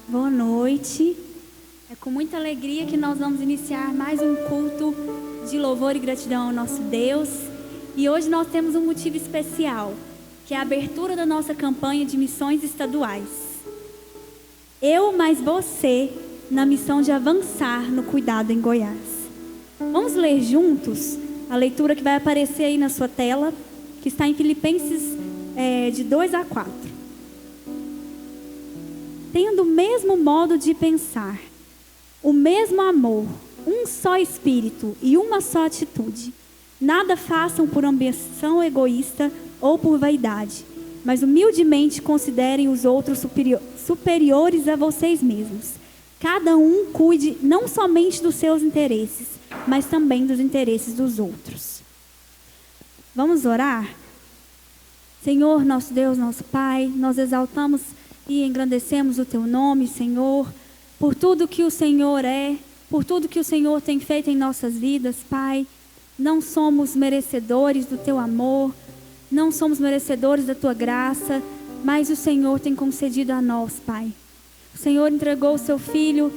Boa noite. É com muita alegria que nós vamos iniciar mais um culto de louvor e gratidão ao nosso Deus. E hoje nós temos um motivo especial, que é a abertura da nossa campanha de missões estaduais. Eu mais você na missão de avançar no cuidado em Goiás. Vamos ler juntos a leitura que vai aparecer aí na sua tela, que está em Filipenses de 2 a 4. Tendo o mesmo modo de pensar, o mesmo amor, um só espírito e uma só atitude. Nada façam por ambição egoísta ou por vaidade, mas humildemente considerem os outros superiores a vocês mesmos. Cada um cuide não somente dos seus interesses, mas também dos interesses dos outros. Vamos orar? Senhor, nosso Deus, nosso Pai, nós exaltamos e engrandecemos o Teu nome, Senhor, por tudo que o Senhor é, por tudo que o Senhor tem feito em nossas vidas, Pai. Não somos merecedores do Teu amor, não somos merecedores da Tua graça, mas o Senhor tem concedido a nós, Pai. O Senhor entregou o Seu Filho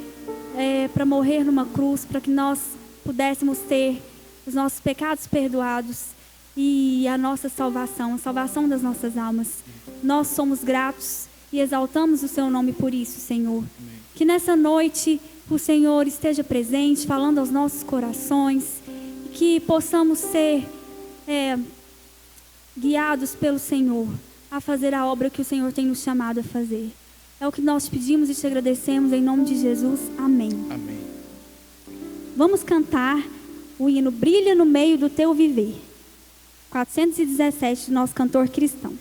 para morrer numa cruz, para que nós pudéssemos ter os nossos pecados perdoados e a nossa salvação, a salvação das nossas almas. Nós somos gratos e exaltamos o Seu nome por isso, Senhor. Amém. Que nessa noite o Senhor esteja presente, falando aos nossos corações, e que possamos ser guiados pelo Senhor a fazer a obra que o Senhor tem nos chamado a fazer. É o que nós pedimos e te agradecemos em nome de Jesus. Amém. Amém. Vamos cantar o hino Brilha no Meio do Teu Viver, 417, do nosso cantor cristão.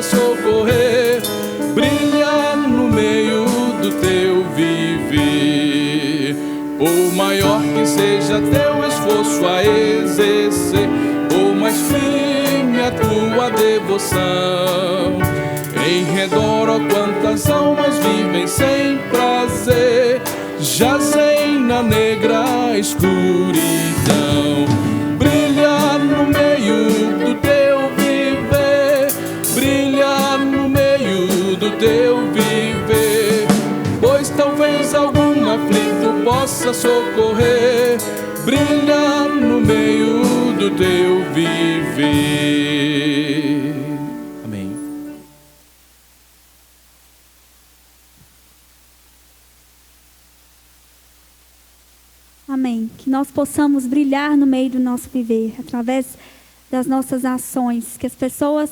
Socorrer, brilha no meio do teu viver. Por maior que seja teu esforço a exercer, por mais firme a tua devoção, em redor, ó, quantas almas vivem sem prazer, jazem na negra escuridão. Brilha no meio do teu viver, brilha no meio do teu viver, pois talvez algum aflito possa socorrer. Brilha no meio do teu viver. Amém. Amém. Que nós possamos brilhar no meio do nosso viver, através das nossas ações, que as pessoas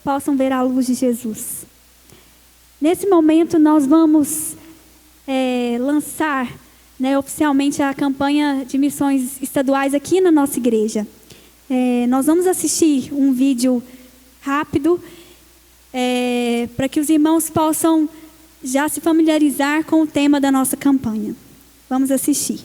possam ver a luz de Jesus. Nesse momento nós vamos lançar oficialmente a campanha de missões estaduais aqui na nossa igreja. Nós vamos assistir um vídeo rápido para que os irmãos possam já se familiarizar com o tema da nossa campanha. Vamos assistir.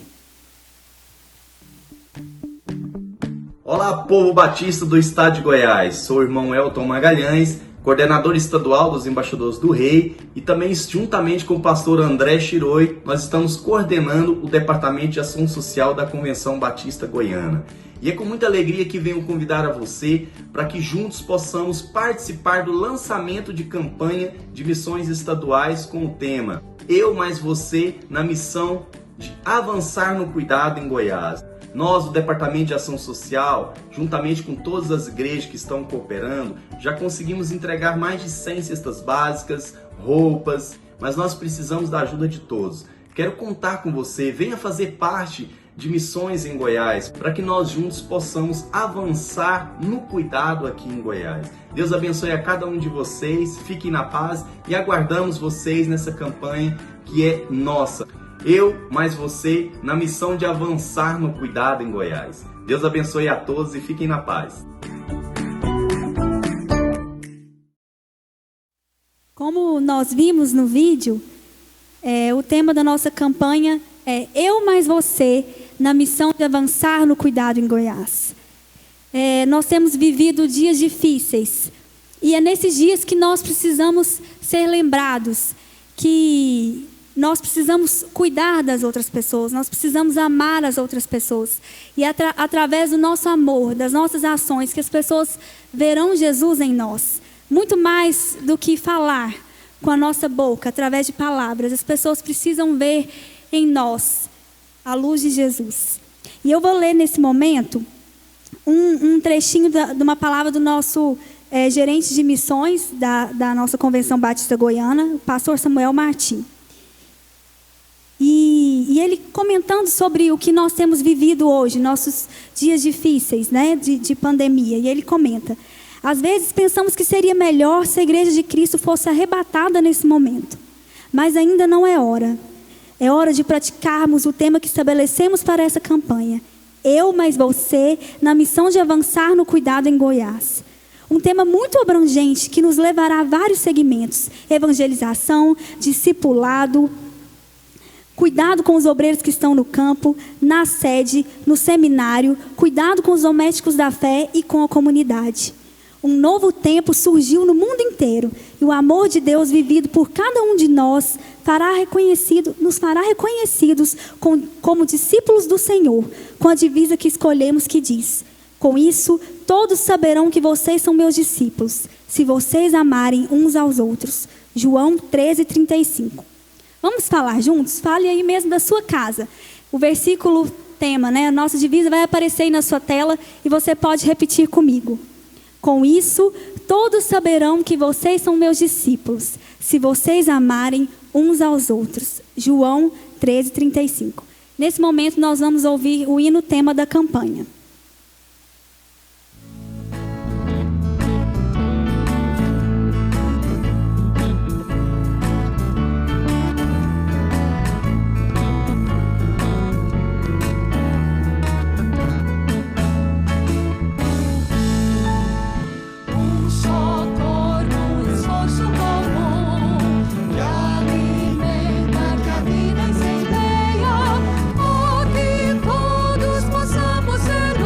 Olá, povo batista do estado de Goiás. Sou o irmão Elton Magalhães coordenador estadual dos Embaixadores do Rei, e também juntamente com o pastor André Chiroi, nós estamos coordenando o Departamento de Ação Social da Convenção Batista Goiana. E é com muita alegria que venho convidar a você para que juntos possamos participar do lançamento de campanha de missões estaduais com o tema Eu mais Você na missão de avançar no cuidado em Goiás. Nós, do Departamento de Ação Social, juntamente com todas as igrejas que estão cooperando, já conseguimos entregar mais de 100 cestas básicas, roupas, mas nós precisamos da ajuda de todos. Quero contar com você, venha fazer parte de missões em Goiás, para que nós juntos possamos avançar no cuidado aqui em Goiás. Deus abençoe a cada um de vocês, fiquem na paz e aguardamos vocês nessa campanha que é nossa. Eu mais você na missão de avançar no cuidado em Goiás. Deus abençoe a todos e fiquem na paz. Como nós vimos no vídeo, o tema da nossa campanha é Eu mais Você na missão de avançar no cuidado em Goiás. Nós temos vivido dias difíceis e é nesses dias que nós precisamos ser lembrados que nós precisamos cuidar das outras pessoas, nós precisamos amar as outras pessoas. E através do nosso amor, das nossas ações, que as pessoas verão Jesus em nós. Muito mais do que falar com a nossa boca, através de palavras. As pessoas precisam ver em nós a luz de Jesus. E eu vou ler nesse momento um trechinho de uma palavra do nosso gerente de missões da nossa Convenção Batista Goiana, o pastor Samuel Martim. E ele comentando sobre o que nós temos vivido hoje, nossos dias difíceis, né, de pandemia. E ele comenta: às vezes pensamos que seria melhor se a Igreja de Cristo fosse arrebatada nesse momento. Mas ainda não é hora. É hora de praticarmos o tema que estabelecemos para essa campanha. Eu mais você na missão de avançar no cuidado em Goiás. Um tema muito abrangente que nos levará a vários segmentos. Evangelização, discipulado, cuidado com os obreiros que estão no campo, na sede, no seminário, cuidado com os domésticos da fé e com a comunidade. Um novo tempo surgiu no mundo inteiro e o amor de Deus vivido por cada um de nós nos fará reconhecidos como discípulos do Senhor, com a divisa que escolhemos que diz: com isso, todos saberão que vocês são meus discípulos, se vocês amarem uns aos outros. João 13:35. Vamos falar juntos? Fale aí mesmo da sua casa. O versículo tema, né? A nossa divisa vai aparecer aí na sua tela e você pode repetir comigo. Com isso, todos saberão que vocês são meus discípulos, se vocês amarem uns aos outros. João 13:35. Nesse momento, nós vamos ouvir o hino tema da campanha. Que todos possamos ser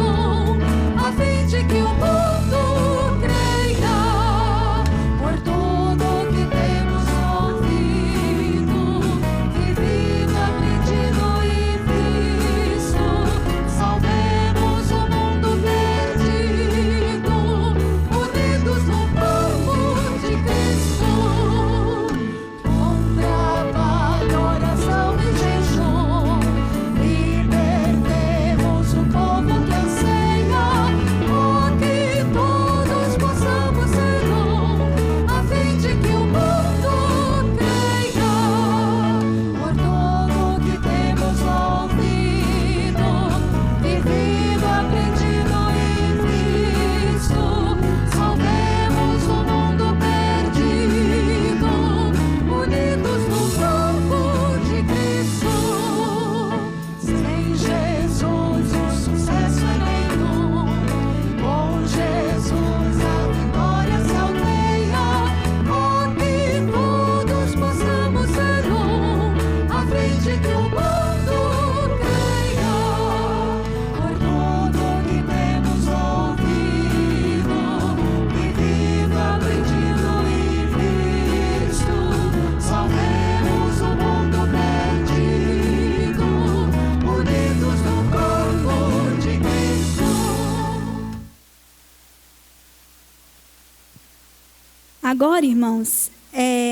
Agora, irmãos,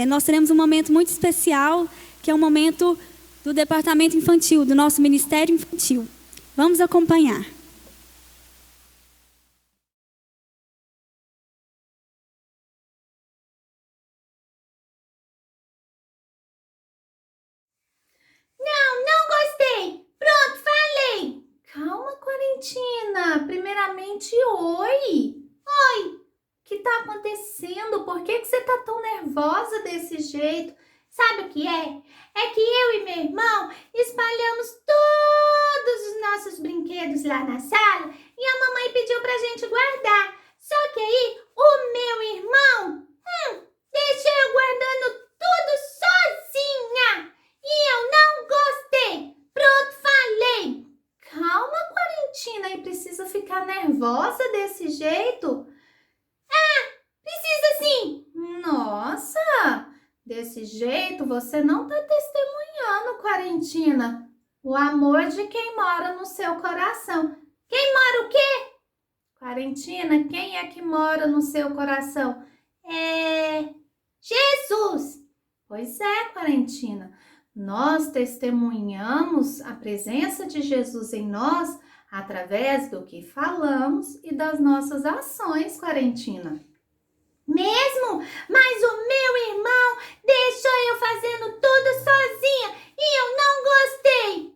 nós teremos um momento muito especial, que é o momento do departamento infantil, do nosso ministério infantil. Vamos acompanhar. Não gostei. Pronto, falei. Calma, Corentina. Primeiramente, oi. Oi. O que tá acontecendo? Por que você tá tão nervosa desse jeito? Sabe o que é? É que eu e meu irmão espalhamos todos os nossos brinquedos lá na sala e a mamãe pediu pra gente guardar. Só que aí, o meu irmão, deixou eu guardando tudo sozinha. E eu não gostei. Pronto, falei. Calma, Corentina, e precisa ficar nervosa desse jeito? Precisa sim. Nossa, desse jeito você não tá testemunhando, Corentina, o amor de quem mora no seu coração. Quem mora o quê? Corentina, quem é que mora no seu coração? Jesus. Pois é, Corentina. Nós testemunhamos a presença de Jesus em nós através do que falamos e das nossas ações, Corentina. Mesmo? Mas o meu irmão deixou eu fazendo tudo sozinha e eu não gostei.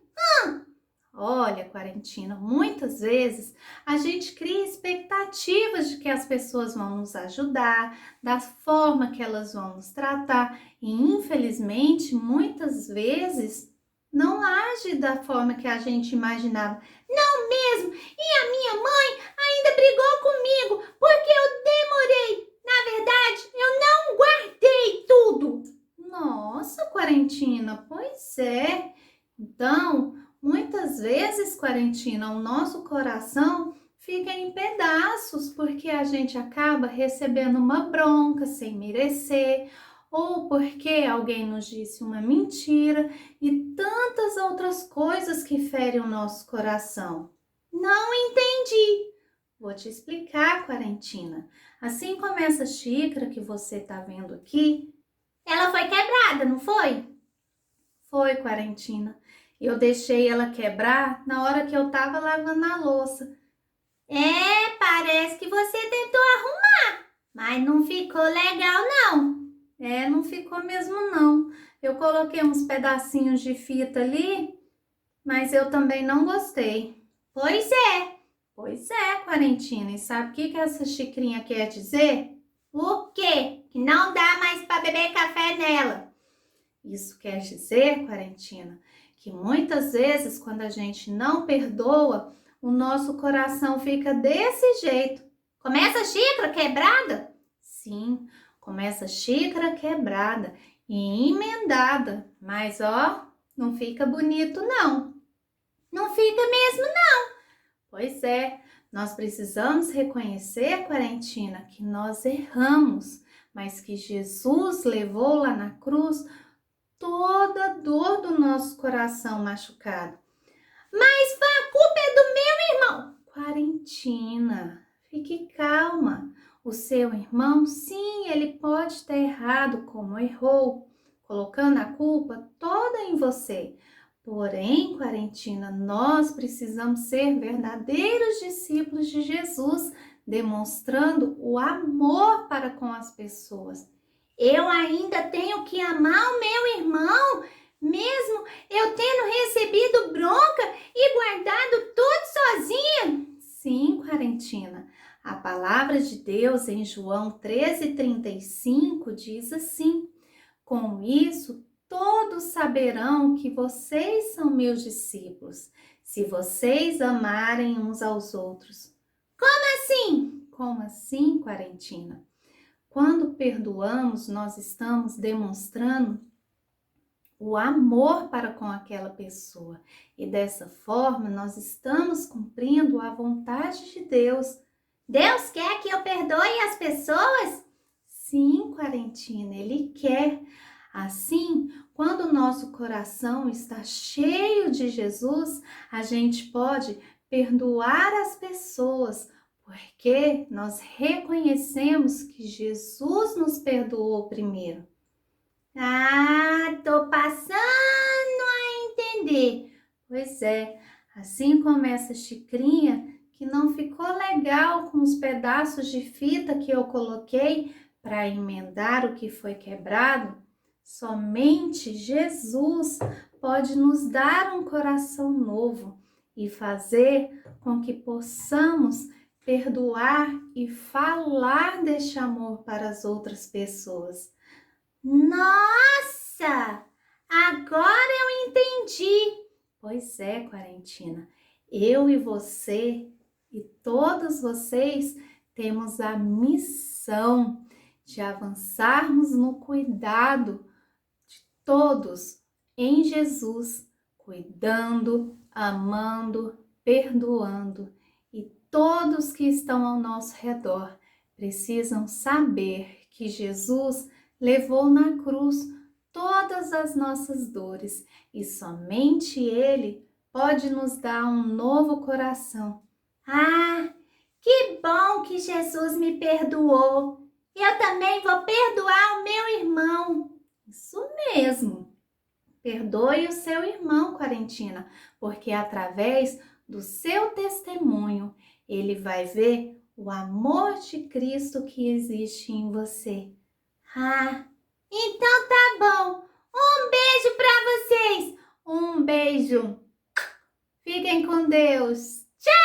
Olha, Corentina, muitas vezes a gente cria expectativas de que as pessoas vão nos ajudar, da forma que elas vão nos tratar e, infelizmente, muitas vezes não age da forma que a gente imaginava. Não mesmo! E a minha mãe ainda brigou comigo porque eu demorei. Na verdade, eu não guardei tudo. Nossa, Corentina, pois é. Então, muitas vezes, Corentina, o nosso coração fica em pedaços porque a gente acaba recebendo uma bronca sem merecer, ou porque alguém nos disse uma mentira e tantas outras coisas que ferem o nosso coração. Não entendi. Vou te explicar, Corentina. Assim como essa xícara que você está vendo aqui, ela foi quebrada, não foi? Foi, Corentina. Eu deixei ela quebrar na hora que eu estava lavando a louça. Parece que você tentou arrumar, mas não ficou legal, não. Não ficou mesmo, não. Eu coloquei uns pedacinhos de fita ali, mas eu também não gostei. Pois é, Corentina. E sabe o que essa xicrinha quer dizer? O quê? Que não dá mais para beber café nela. Isso quer dizer, Corentina, que muitas vezes quando a gente não perdoa, o nosso coração fica desse jeito. Começa a xícara quebrada? Sim, começa a xícara quebrada e emendada. Mas, não fica bonito, não. Não fica mesmo, não. Pois é, nós precisamos reconhecer, Corentina, que nós erramos, mas que Jesus levou lá na cruz toda a dor do nosso coração machucado. Mas a culpa é do meu irmão. Corentina, fique calma. O seu irmão, sim, ele pode estar errado como errou, colocando a culpa toda em você. Porém, Corentina, nós precisamos ser verdadeiros discípulos de Jesus, demonstrando o amor para com as pessoas. Eu ainda tenho que amar o meu irmão, mesmo eu tendo recebido bronca e guardado tudo sozinha? Sim, Corentina. A palavra de Deus em João 13:35 diz assim: com isso, todos saberão que vocês são meus discípulos, se vocês amarem uns aos outros. Como assim? Como assim, Corentina? Quando perdoamos, nós estamos demonstrando o amor para com aquela pessoa. E dessa forma, nós estamos cumprindo a vontade de Deus. Deus quer que eu perdoe as pessoas? Sim, Corentina, Ele quer. Assim, quando o nosso coração está cheio de Jesus, a gente pode perdoar as pessoas, Porque nós reconhecemos que Jesus nos perdoou primeiro. Ah, tô passando a entender. Pois é, assim como essa xicrinha que não ficou legal com os pedaços de fita que eu coloquei para emendar o que foi quebrado, somente Jesus pode nos dar um coração novo e fazer com que possamos perdoar e falar deste amor para as outras pessoas. Nossa! Agora eu entendi! Pois é, Quarentina, eu e você e todos vocês temos a missão de avançarmos no cuidado de todos em Jesus, cuidando, amando, perdoando. E todos que estão ao nosso redor precisam saber que Jesus levou na cruz todas as nossas dores e somente Ele pode nos dar um novo coração. Ah, que bom que Jesus me perdoou! Eu também vou perdoar o meu irmão. Isso mesmo. Perdoe o seu irmão, Quarentina, porque através do seu testemunho ele vai ver o amor de Cristo que existe em você. Ah, então tá bom. Um beijo para vocês. Um beijo. Fiquem com Deus. Tchau!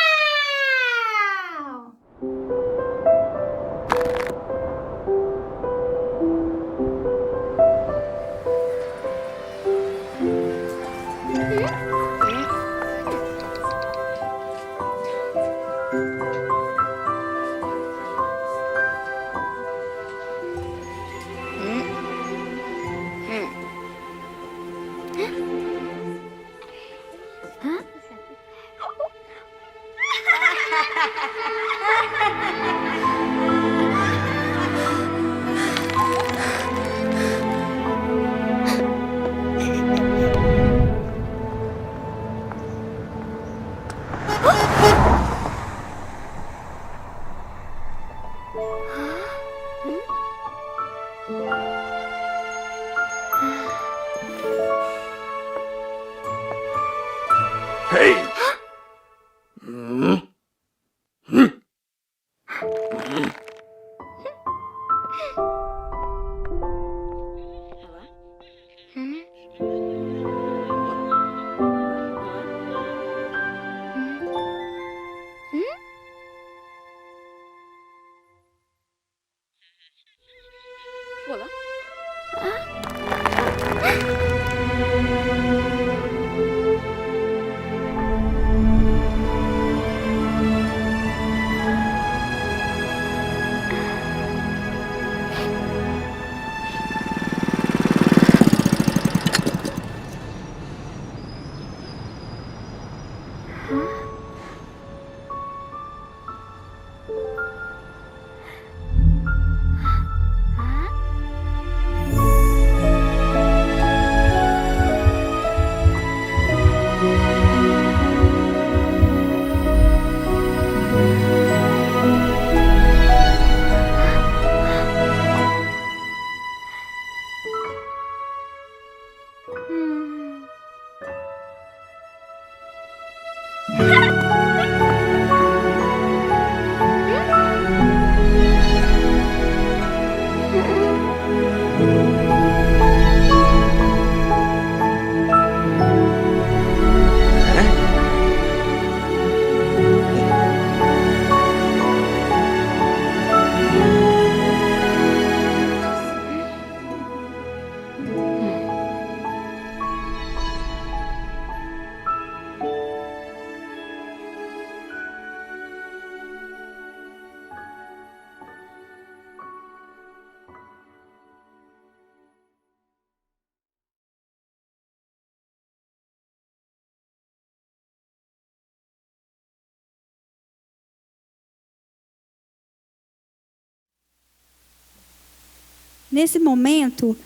Nesse momento,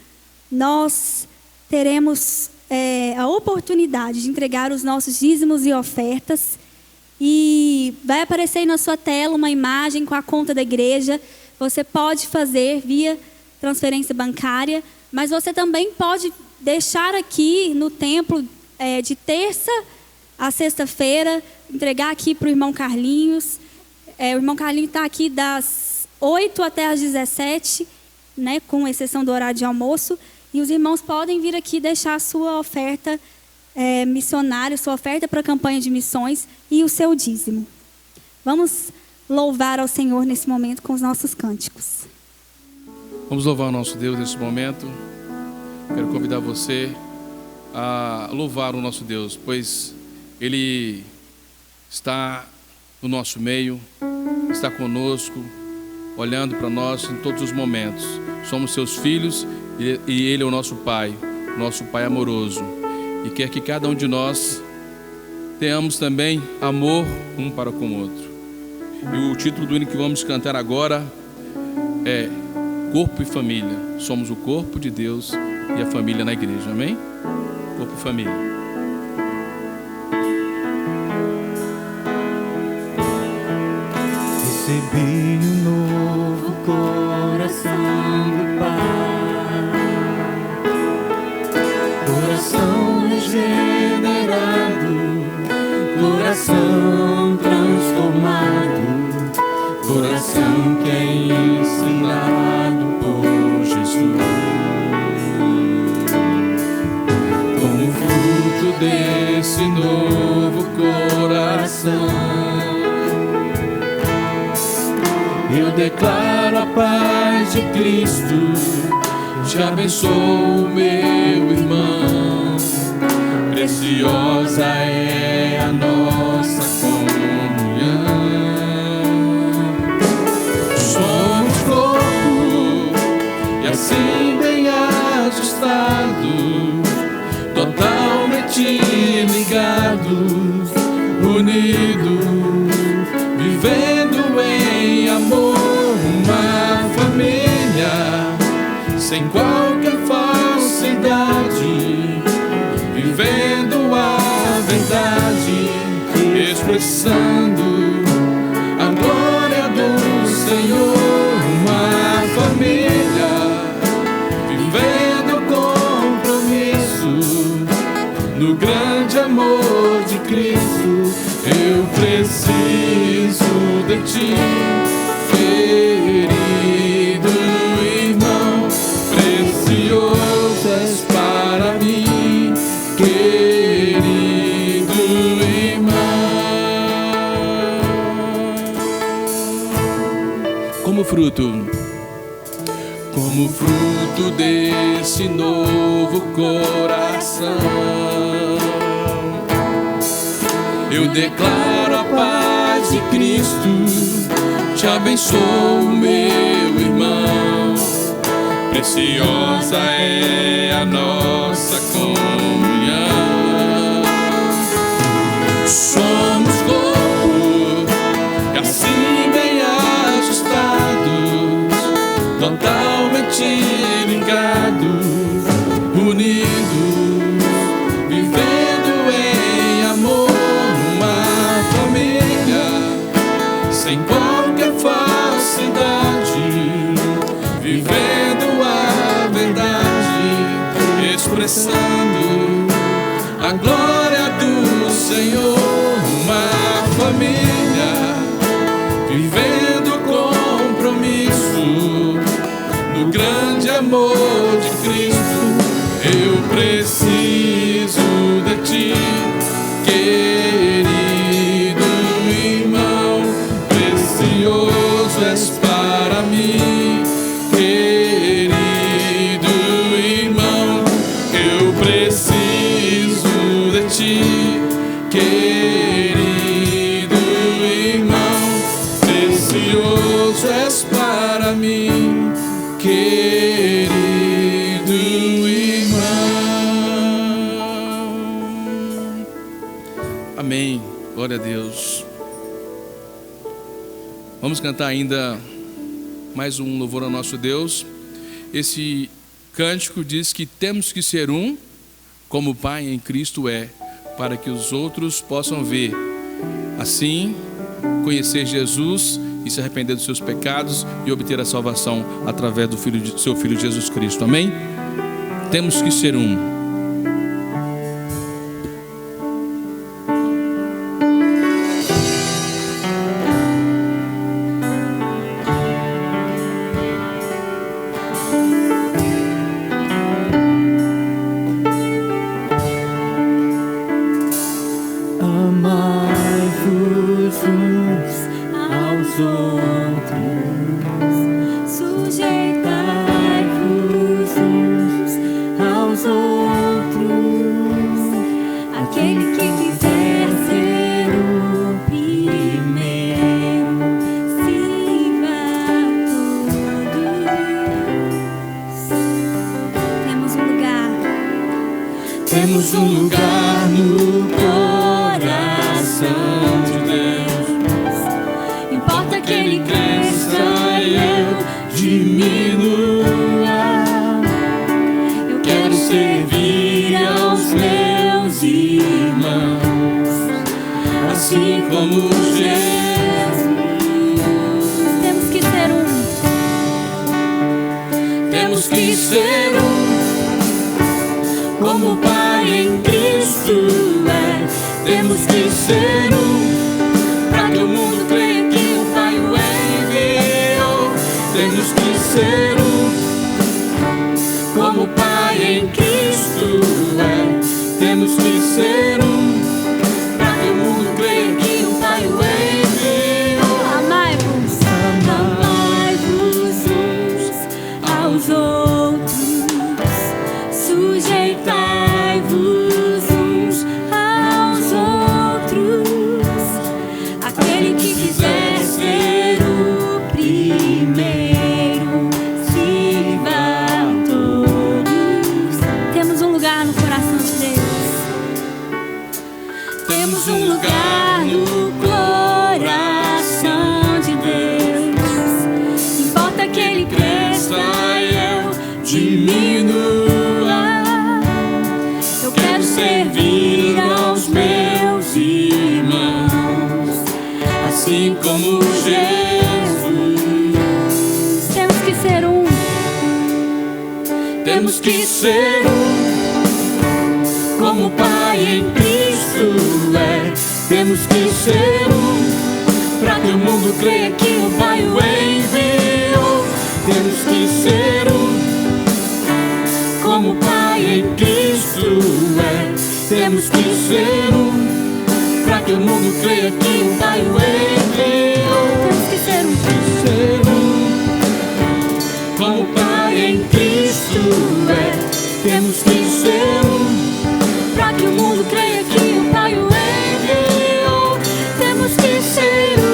nós teremos a oportunidade de entregar os nossos dízimos e ofertas. E vai aparecer aí na sua tela uma imagem com a conta da igreja. Você pode fazer via transferência bancária, mas você também pode deixar aqui no templo de terça a sexta-feira, entregar aqui para o irmão Carlinhos. O irmão Carlinhos está aqui das 8 até as 17, né, com exceção do horário de almoço. E os irmãos podem vir aqui deixar a sua oferta missionária, sua oferta para a campanha de missões e o seu dízimo. Vamos louvar ao Senhor nesse momento com os nossos cânticos. Vamos louvar o nosso Deus nesse momento. Quero convidar você a louvar o nosso Deus, pois Ele está no nosso meio, está conosco, olhando para nós em todos os momentos. Somos seus filhos e Ele é o nosso Pai amoroso. E quer que cada um de nós tenhamos também amor um para com o outro. E o título do hino que vamos cantar agora é Corpo e Família. Somos o corpo de Deus e a família na igreja, amém? Corpo e família. Recebi um novo coração do Pai, coração regenerado, coração transformado, coração que é ensinado por Jesus. Como fruto desse novo coração, eu declaro a paz de Cristo, te abençoo, meu irmão. Preciosa é a nossa comunhão. Somos corpo e assim bem ajustado, totalmente ligados, unidos, vivendo em amor, uma família sem qualquer falsidade, vivendo a verdade, expressando a glória do Senhor, uma família vivendo compromisso no grande amor de Cristo. Eu preciso de ti, querido irmão, precioso és para mim, querido irmão. Como fruto desse novo coração, eu declaro a paz de Cristo, te abençoo, meu irmão. Preciosa é a nossa comunhão. Somos corpo e assim bem ajustados, totalmente ligados, unidos, vivendo em amor, uma família sem qualquer falsidade, vivendo a verdade, expressando a glória do Senhor, uma família vivendo compromisso no grande amor de Cristo. Eu preciso de ti, querido irmão, precioso és para mim, querido irmão. Eu preciso de ti, querido irmão, precioso és para mim, querido irmão. Amém. Glória a Deus. Vamos cantar ainda mais um louvor ao nosso Deus. Esse cântico diz que temos que ser um, como o Pai em Cristo é, para que os outros possam ver assim conhecer Jesus e se arrepender dos seus pecados e obter a salvação através do seu Filho Jesus Cristo. Amém? Temos que ser um. Amai-vos uns aos outros, sujeitai-vos uns aos outros. Aquele que quiser ser o primeiro, sirva a todos. Temos um lugar. Temos um lugar no coração de Deus. Importa que Ele cresça e eu diminua. Eu quero servir aos meus irmãos, assim como Jesus. Temos que ser um. Temos que ser um, como o Pai em Cristo é. Temos que ser um, para que o mundo creia que o Pai o enviou. Temos que ser um, como o Pai em Cristo é. Temos que ser um, para que o mundo creia que o Pai o enviou. Amai-vos. Amai-vos uns aos outros, sujeitai-vos uns aos outros. Aquele que quiser ser o primeiro, sirva a todos. Temos um lugar no coração de Deus. Temos um lugar no coração de Deus. Importa que Ele cresça e eu diminua. Eu quero servir aos meus irmãos, assim como Jesus. Temos que ser um. Temos que ser um, como o Pai em Cristo é. Temos que ser um, para que o mundo creia que o Pai o enviou. Temos que ser um, como o Pai em Cristo é. Temos que ser um, para que o mundo creia que o Pai o enviou. Temos que ser um. Ser um, como o Pai em Cristo é. Temos que ser um, para que o mundo creia que o Pai o enviou. Temos que ser um,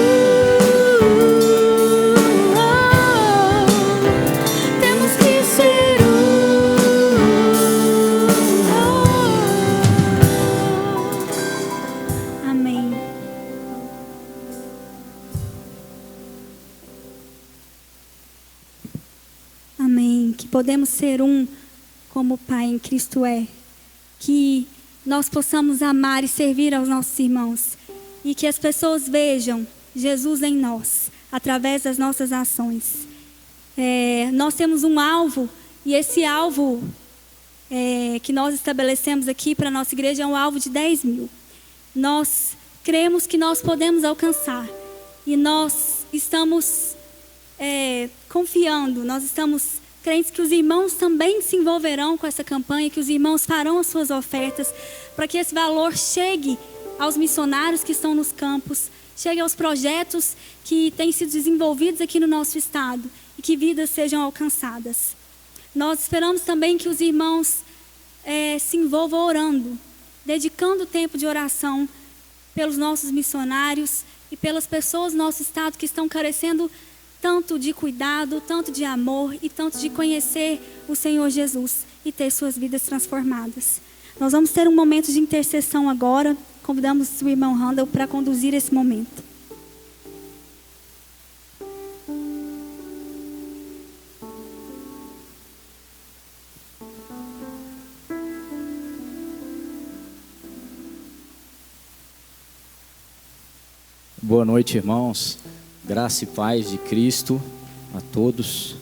temos que ser um. Amém. Amém. Que podemos ser um como o Pai em Cristo é. Que nós possamos amar e servir aos nossos irmãos. E que as pessoas vejam Jesus em nós, através das nossas ações. Nós temos um alvo, e esse alvo que nós estabelecemos aqui para a nossa igreja é um alvo de 10 mil. Nós cremos que nós podemos alcançar. E nós estamos confiando, nós estamos crentes que os irmãos também se envolverão com essa campanha, que os irmãos farão as suas ofertas, para que esse valor chegue aos missionários que estão nos campos, chegue aos projetos que têm sido desenvolvidos aqui no nosso estado e que vidas sejam alcançadas. Nós esperamos também que os irmãos se envolvam orando, dedicando tempo de oração pelos nossos missionários e pelas pessoas do nosso estado que estão carecendo tanto de cuidado, tanto de amor e tanto de conhecer o Senhor Jesus e ter suas vidas transformadas. Nós vamos ter um momento de intercessão agora. Convidamos o irmão Randall para conduzir esse momento. Boa noite, irmãos. Graça e paz de Cristo a todos.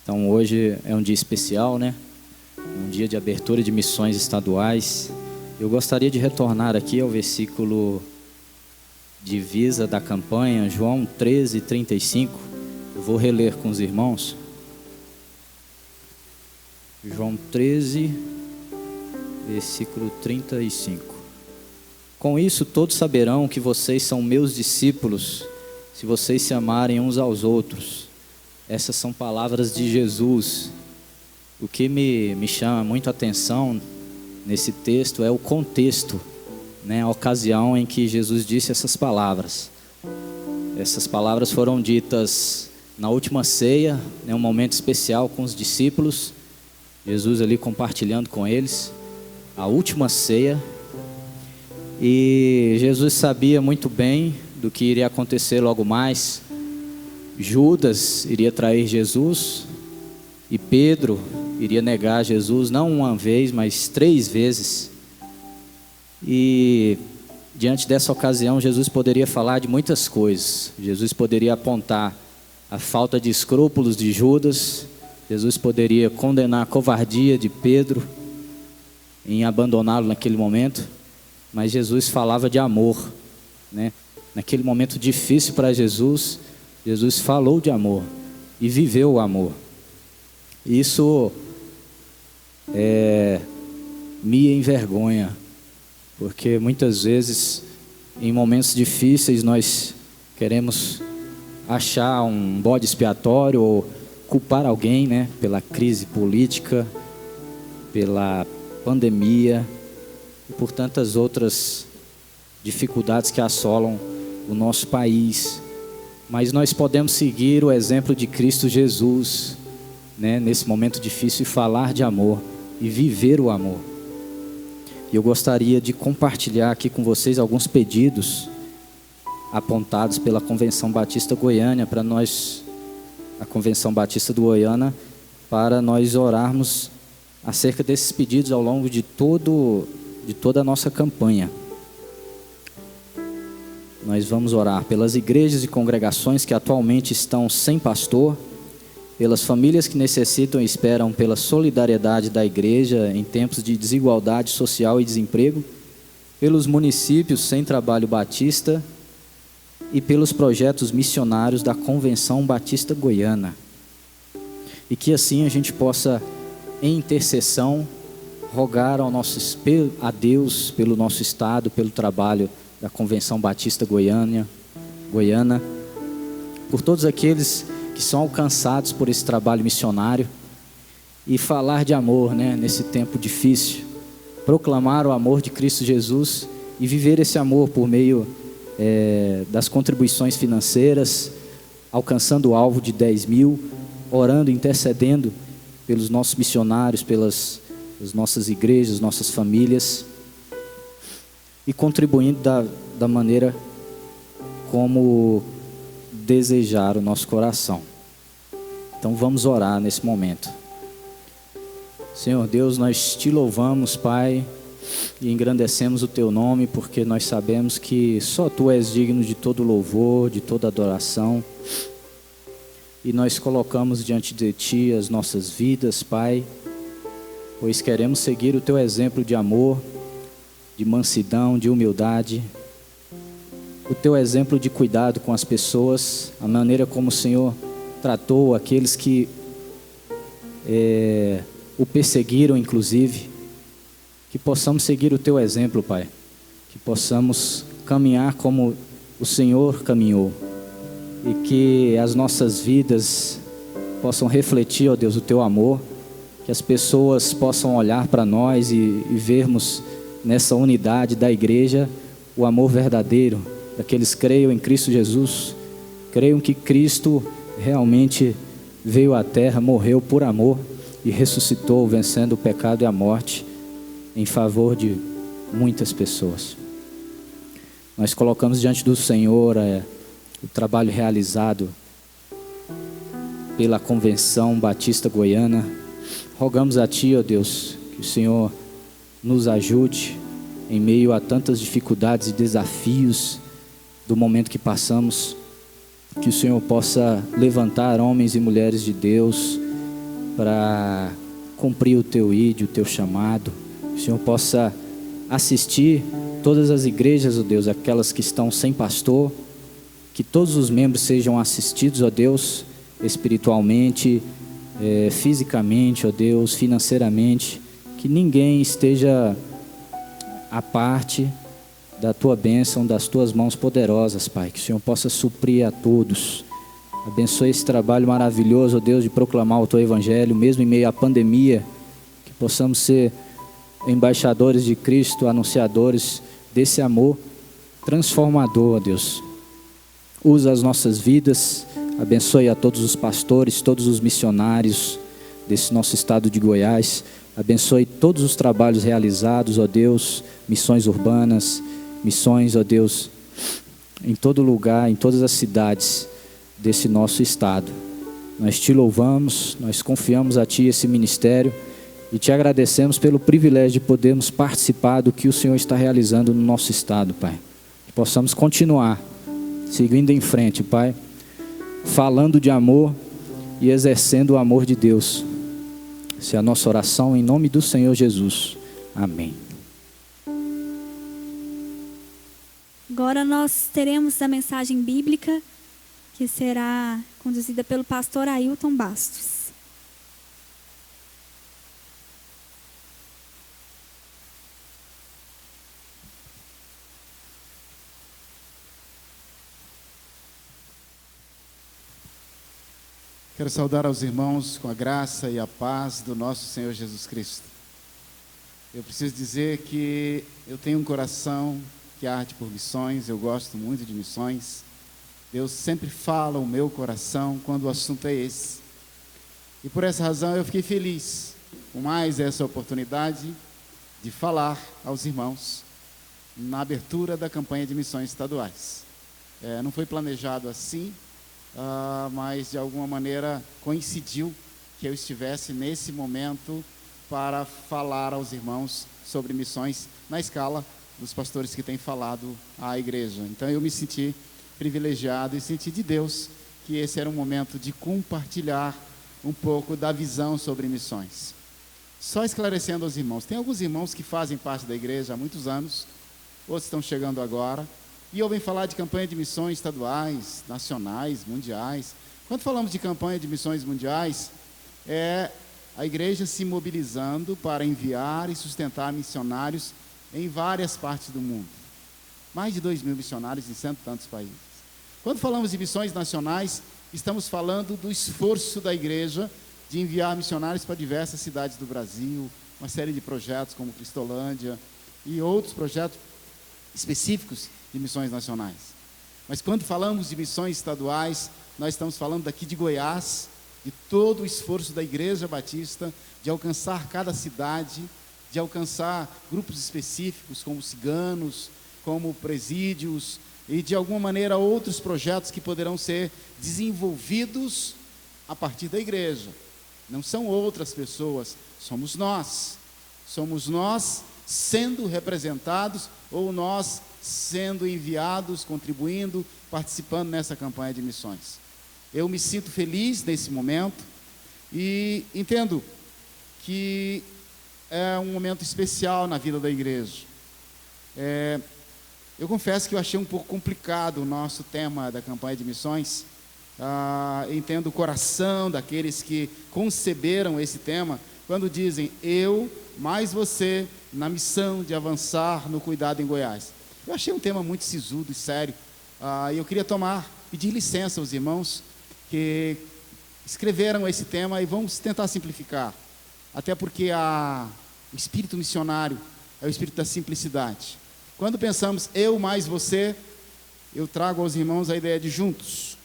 Então, hoje é um dia especial, né? Um dia de abertura de missões estaduais. Eu gostaria de retornar aqui ao versículo divisa da campanha, João 13:35. Eu vou reler com os irmãos. João 13, versículo 35. Com isso todos saberão que vocês são meus discípulos, se vocês se amarem uns aos outros. Essas são palavras de Jesus. O que me chama muito a atenção nesse texto é o contexto, né? A ocasião em que Jesus disse essas palavras. Essas palavras foram ditas na última ceia, né? Um momento especial com os discípulos. Jesus ali compartilhando com eles a última ceia. E Jesus sabia muito bem do que iria acontecer logo mais. Judas iria trair Jesus e Pedro iria negar Jesus, não uma vez, mas 3 vezes. E diante dessa ocasião, Jesus poderia falar de muitas coisas. Jesus poderia apontar a falta de escrúpulos de Judas. Jesus poderia condenar a covardia de Pedro em abandoná-lo naquele momento. Mas Jesus falava de amor, né? Naquele momento difícil para Jesus, Jesus falou de amor e viveu o amor. Isso me envergonha, porque muitas vezes em momentos difíceis nós queremos achar um bode expiatório ou culpar alguém, né? Pela crise política, pela pandemia e por tantas outras dificuldades que assolam o nosso país. Mas nós podemos seguir o exemplo de Cristo Jesus, né, nesse momento difícil, e falar de amor e viver o amor. E eu gostaria de compartilhar aqui com vocês alguns pedidos apontados pela Convenção Batista Goiânia para nós, a Convenção Batista do Goiânia, para nós orarmos acerca desses pedidos ao longo de toda a nossa campanha. Nós vamos orar pelas igrejas e congregações que atualmente estão sem pastor, pelas famílias que necessitam e esperam pela solidariedade da igreja em tempos de desigualdade social e desemprego, pelos municípios sem trabalho batista e pelos projetos missionários da Convenção Batista Goiânia. E que assim a gente possa, em intercessão, rogar a Deus pelo nosso estado, pelo trabalho da Convenção Batista Goiânia, por todos aqueles que são alcançados por esse trabalho missionário, e falar de amor, né, nesse tempo difícil, proclamar o amor de Cristo Jesus e viver esse amor por meio das contribuições financeiras, alcançando o alvo de 10 mil, orando, intercedendo pelos nossos missionários, pelas nossas igrejas, nossas famílias, e contribuindo da maneira como desejar o nosso coração. Então vamos orar nesse momento. Senhor Deus, nós te louvamos, Pai, e engrandecemos o teu nome, porque nós sabemos que só tu és digno de todo louvor, de toda adoração. E nós colocamos diante de ti as nossas vidas, Pai, pois queremos seguir o teu exemplo de amor, de mansidão, de humildade, o teu exemplo de cuidado com as pessoas, a maneira como o Senhor tratou aqueles que o perseguiram, inclusive. Que possamos seguir o teu exemplo, Pai, que possamos caminhar como o Senhor caminhou, e que as nossas vidas possam refletir, ó Deus, o teu amor, que as pessoas possam olhar para nós e vermos nessa unidade da igreja o amor verdadeiro, daqueles que creiam em Cristo Jesus, creiam que Cristo realmente veio à terra, morreu por amor e ressuscitou, vencendo o pecado e a morte em favor de muitas pessoas. Nós colocamos diante do Senhor o trabalho realizado pela Convenção Batista Goiânia. Rogamos a Ti, ó Deus, que o Senhor nos ajude em meio a tantas dificuldades e desafios do momento que passamos, que o Senhor possa levantar homens e mulheres de Deus para cumprir o teu ídio, o teu chamado. Que o Senhor possa assistir todas as igrejas, ó Deus, aquelas que estão sem pastor, que todos os membros sejam assistidos, ó Deus, espiritualmente, fisicamente, ó Deus, financeiramente, que ninguém esteja à parte da tua bênção, das tuas mãos poderosas, Pai, que o Senhor possa suprir a todos. Abençoe esse trabalho maravilhoso, ó Deus, de proclamar o teu evangelho, mesmo em meio à pandemia, que possamos ser embaixadores de Cristo, anunciadores desse amor transformador, ó Deus. Usa as nossas vidas, abençoe a todos os pastores, todos os missionários desse nosso estado de Goiás, abençoe todos os trabalhos realizados, ó Deus, missões urbanas, missões, ó Deus, em todo lugar, em todas as cidades desse nosso estado. Nós te louvamos, nós confiamos a Ti esse ministério e Te agradecemos pelo privilégio de podermos participar do que o Senhor está realizando no nosso estado, Pai. Que possamos continuar seguindo em frente, Pai, falando de amor e exercendo o amor de Deus. Essa é a nossa oração em nome do Senhor Jesus. Amém. Agora nós teremos a mensagem bíblica, que será conduzida pelo pastor Ailton Bastos. Quero saudar aos irmãos com a graça e a paz do nosso Senhor Jesus Cristo. Eu preciso dizer que eu tenho um coração que arde por missões, eu gosto muito de missões. Deus sempre fala o meu coração quando o assunto é esse. E por essa razão eu fiquei feliz com mais essa oportunidade de falar aos irmãos na abertura da campanha de missões estaduais. Não foi planejado assim, mas de alguma maneira coincidiu que eu estivesse nesse momento para falar aos irmãos sobre missões na escala dos pastores que têm falado à igreja. Então eu me senti privilegiado e senti de Deus que esse era um momento de compartilhar um pouco da visão sobre missões. Só esclarecendo aos irmãos, tem alguns irmãos que fazem parte da igreja há muitos anos, outros estão chegando agora, e ouvem falar de campanha de missões estaduais, nacionais, mundiais. Quando falamos de campanha de missões mundiais, é a igreja se mobilizando para enviar e sustentar missionários em várias partes do mundo. Mais de 2.000 missionários em cento e tantos países. Quando falamos de missões nacionais, estamos falando do esforço da igreja de enviar missionários para diversas cidades do Brasil, uma série de projetos como Cristolândia e outros projetos específicos de missões nacionais. Mas quando falamos de missões estaduais, nós estamos falando daqui de Goiás, de todo o esforço da Igreja Batista de alcançar cada cidade, de alcançar grupos específicos como ciganos, como presídios e de alguma maneira outros projetos que poderão ser desenvolvidos a partir da igreja. Não são outras pessoas, somos nós sendo representados ou nós sendo enviados, contribuindo, participando nessa campanha de missões. Eu me sinto feliz nesse momento e entendo que é um momento especial na vida da igreja. Eu confesso que eu achei um pouco complicado o nosso tema da campanha de missões. Entendo o coração daqueles que conceberam esse tema, quando dizem, eu mais você, na missão de avançar no cuidado em Goiás. Eu achei um tema muito sisudo e sério, e eu queria pedir licença aos irmãos que escreveram esse tema e vamos tentar simplificar, até porque o espírito missionário é o espírito da simplicidade. Quando pensamos eu mais você, eu trago aos irmãos a ideia de juntos.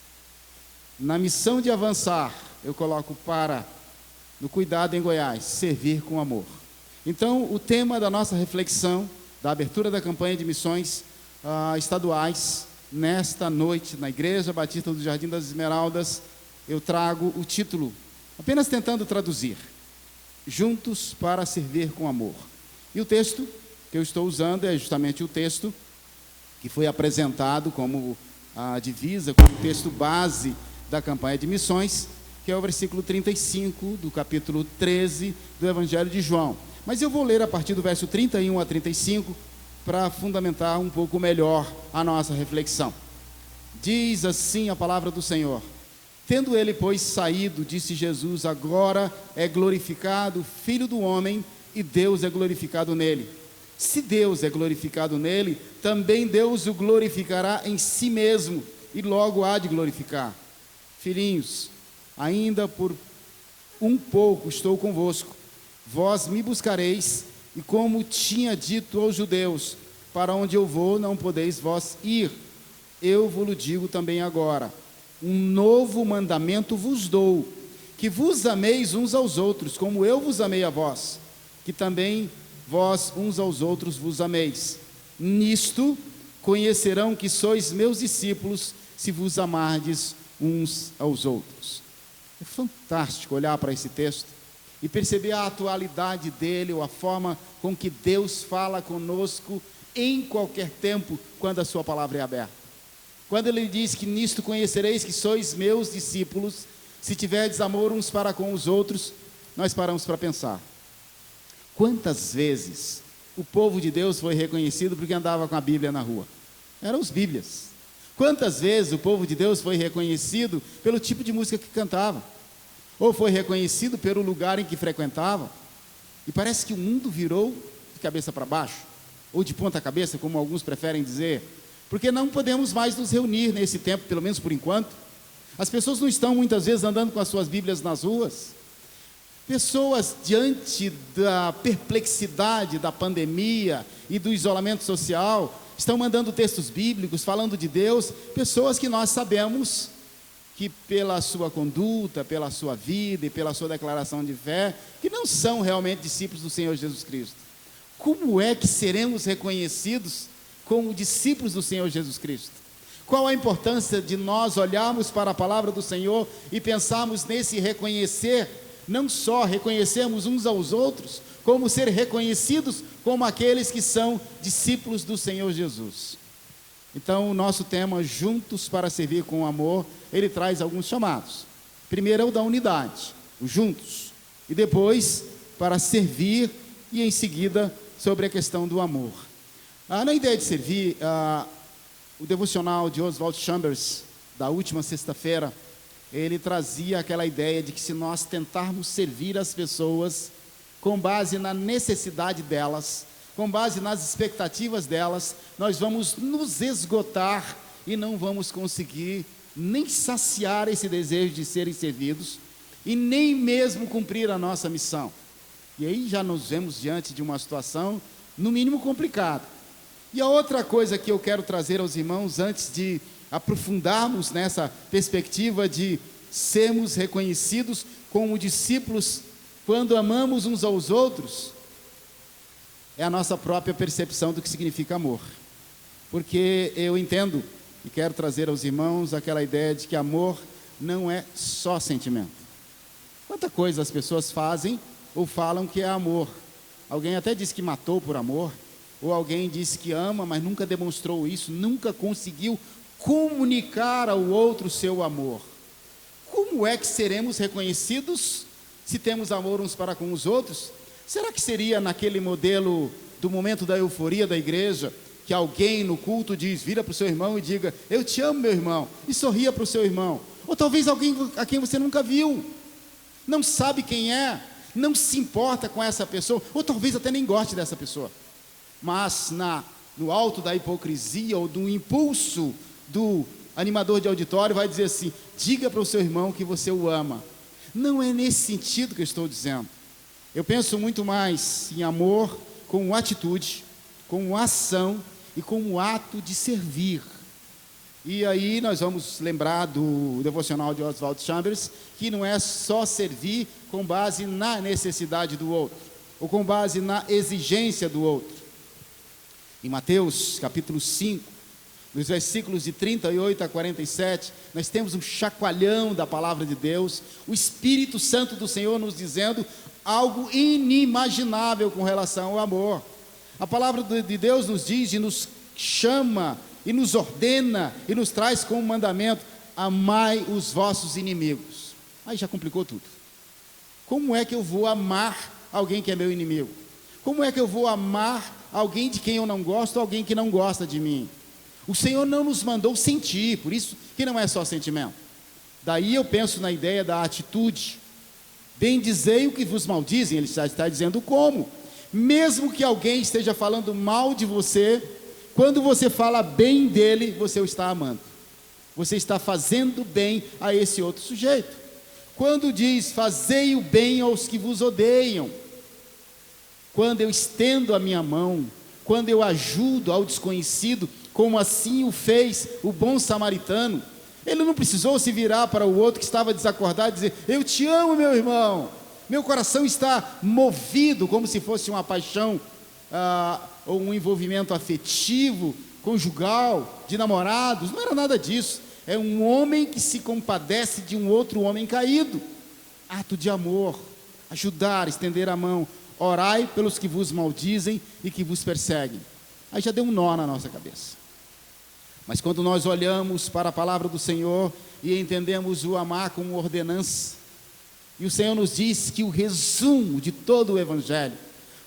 Na missão de avançar, eu coloco no cuidado em Goiás, servir com amor. Então, o tema da nossa reflexão, da abertura da campanha de missões estaduais, nesta noite, na Igreja Batista do Jardim das Esmeraldas, eu trago o título, apenas tentando traduzir, Juntos para Servir com Amor. E o texto que eu estou usando é justamente o texto que foi apresentado como a divisa, como texto base da campanha de missões, que é o versículo 35 do capítulo 13 do Evangelho de João. Mas eu vou ler a partir do verso 31 a 35 para fundamentar um pouco melhor a nossa reflexão. Diz assim a palavra do Senhor: tendo ele, pois, saído, disse Jesus: agora é glorificado o Filho do Homem, e Deus é glorificado nele. Se Deus é glorificado nele, também Deus o glorificará em si mesmo, e logo há de glorificar. Filhinhos, ainda por um pouco estou convosco. Vós me buscareis, e como tinha dito aos judeus, para onde eu vou, não podeis vós ir. Eu vos digo também agora: um novo mandamento vos dou, que vos ameis uns aos outros, como eu vos amei a vós, que também vós uns aos outros vos ameis. Nisto conhecerão que sois meus discípulos, se vos amardes uns aos outros. É fantástico olhar para esse texto e perceber a atualidade dele, ou a forma com que Deus fala conosco em qualquer tempo, quando a sua palavra é aberta. Quando ele diz que nisto conhecereis que sois meus discípulos, se tiverdes amor uns para com os outros, nós paramos para pensar. Quantas vezes o povo de Deus foi reconhecido porque andava com a Bíblia na rua? Eram os Bíblias. Quantas vezes o povo de Deus foi reconhecido pelo tipo de música que cantava? Ou foi reconhecido pelo lugar em que frequentava? E parece que o mundo virou de cabeça para baixo, ou de ponta cabeça, como alguns preferem dizer, porque não podemos mais nos reunir nesse tempo, pelo menos por enquanto. As pessoas não estão muitas vezes andando com as suas Bíblias nas ruas. Pessoas, diante da perplexidade da pandemia e do isolamento social, estão mandando textos bíblicos, falando de Deus, pessoas que nós sabemos que pela sua conduta, pela sua vida e pela sua declaração de fé, que não são realmente discípulos do Senhor Jesus Cristo. Como é que seremos reconhecidos como discípulos do Senhor Jesus Cristo? Qual a importância de nós olharmos para a palavra do Senhor e pensarmos nesse reconhecer, não só reconhecermos uns aos outros, como ser reconhecidos como aqueles que são discípulos do Senhor Jesus? Então, o nosso tema, Juntos para Servir com Amor, ele traz alguns chamados. Primeiro é o da unidade, o juntos. E depois, para servir, e em seguida, sobre a questão do amor. Na ideia de servir, o devocional de Oswald Chambers, da última sexta-feira, ele trazia aquela ideia de que se nós tentarmos servir as pessoas com base na necessidade delas, com base nas expectativas delas, nós vamos nos esgotar e não vamos conseguir nem saciar esse desejo de serem servidos e nem mesmo cumprir a nossa missão. E aí já nos vemos diante de uma situação, no mínimo, complicada. E a outra coisa que eu quero trazer aos irmãos, antes de aprofundarmos nessa perspectiva de sermos reconhecidos como discípulos quando amamos uns aos outros, é a nossa própria percepção do que significa amor. Porque eu entendo e quero trazer aos irmãos aquela ideia de que amor não é só sentimento. Quanta coisa as pessoas fazem ou falam que é amor. Alguém até disse que matou por amor, ou alguém disse que ama, mas nunca demonstrou isso, nunca conseguiu comunicar ao outro o seu amor. Como é que seremos reconhecidos se temos amor uns para com os outros? Será que seria naquele modelo do momento da euforia da igreja, que alguém no culto vira para o seu irmão e diga: eu te amo, meu irmão, e sorria para o seu irmão? Ou talvez alguém a quem você nunca viu, não sabe quem é, não se importa com essa pessoa, ou talvez até nem goste dessa pessoa, mas no alto da hipocrisia ou do impulso do animador de auditório vai dizer assim: diga para o seu irmão que você o ama. Não é nesse sentido que eu estou dizendo. Eu penso muito mais em amor como atitude, como ação e como ato de servir. E aí nós vamos lembrar do devocional de Oswald Chambers, que não é só servir com base na necessidade do outro, ou com base na exigência do outro. Em Mateus capítulo 5, nos versículos de 38 a 47, nós temos um chacoalhão da palavra de Deus, o Espírito Santo do Senhor nos dizendo algo inimaginável com relação ao amor. A palavra de Deus nos diz e nos chama e nos ordena e nos traz como mandamento: amai os vossos inimigos. Aí já complicou tudo. Como é que eu vou amar alguém que é meu inimigo? Como é que eu vou amar alguém de quem eu não gosto, ou alguém que não gosta de mim? O Senhor não nos mandou sentir, por isso que não é só sentimento. Daí eu penso na ideia da atitude. Bendizei o que vos maldizem, ele está dizendo como. Mesmo que alguém esteja falando mal de você, quando você fala bem dele, você o está amando. Você está fazendo bem a esse outro sujeito. Quando diz, fazei o bem aos que vos odeiam. Quando eu estendo a minha mão, quando eu ajudo ao desconhecido, como assim o fez o bom samaritano, ele não precisou se virar para o outro que estava desacordado e dizer: eu te amo, meu irmão, meu coração está movido, como se fosse uma paixão ou um envolvimento afetivo, conjugal, de namorados. Não era nada disso. É um homem que se compadece de um outro homem caído. Ato de amor, ajudar, estender a mão. Orai pelos que vos maldizem e que vos perseguem. Aí já deu um nó na nossa cabeça. Mas quando nós olhamos para a palavra do Senhor e entendemos o amar como ordenança, e o Senhor nos diz que o resumo de todo o Evangelho,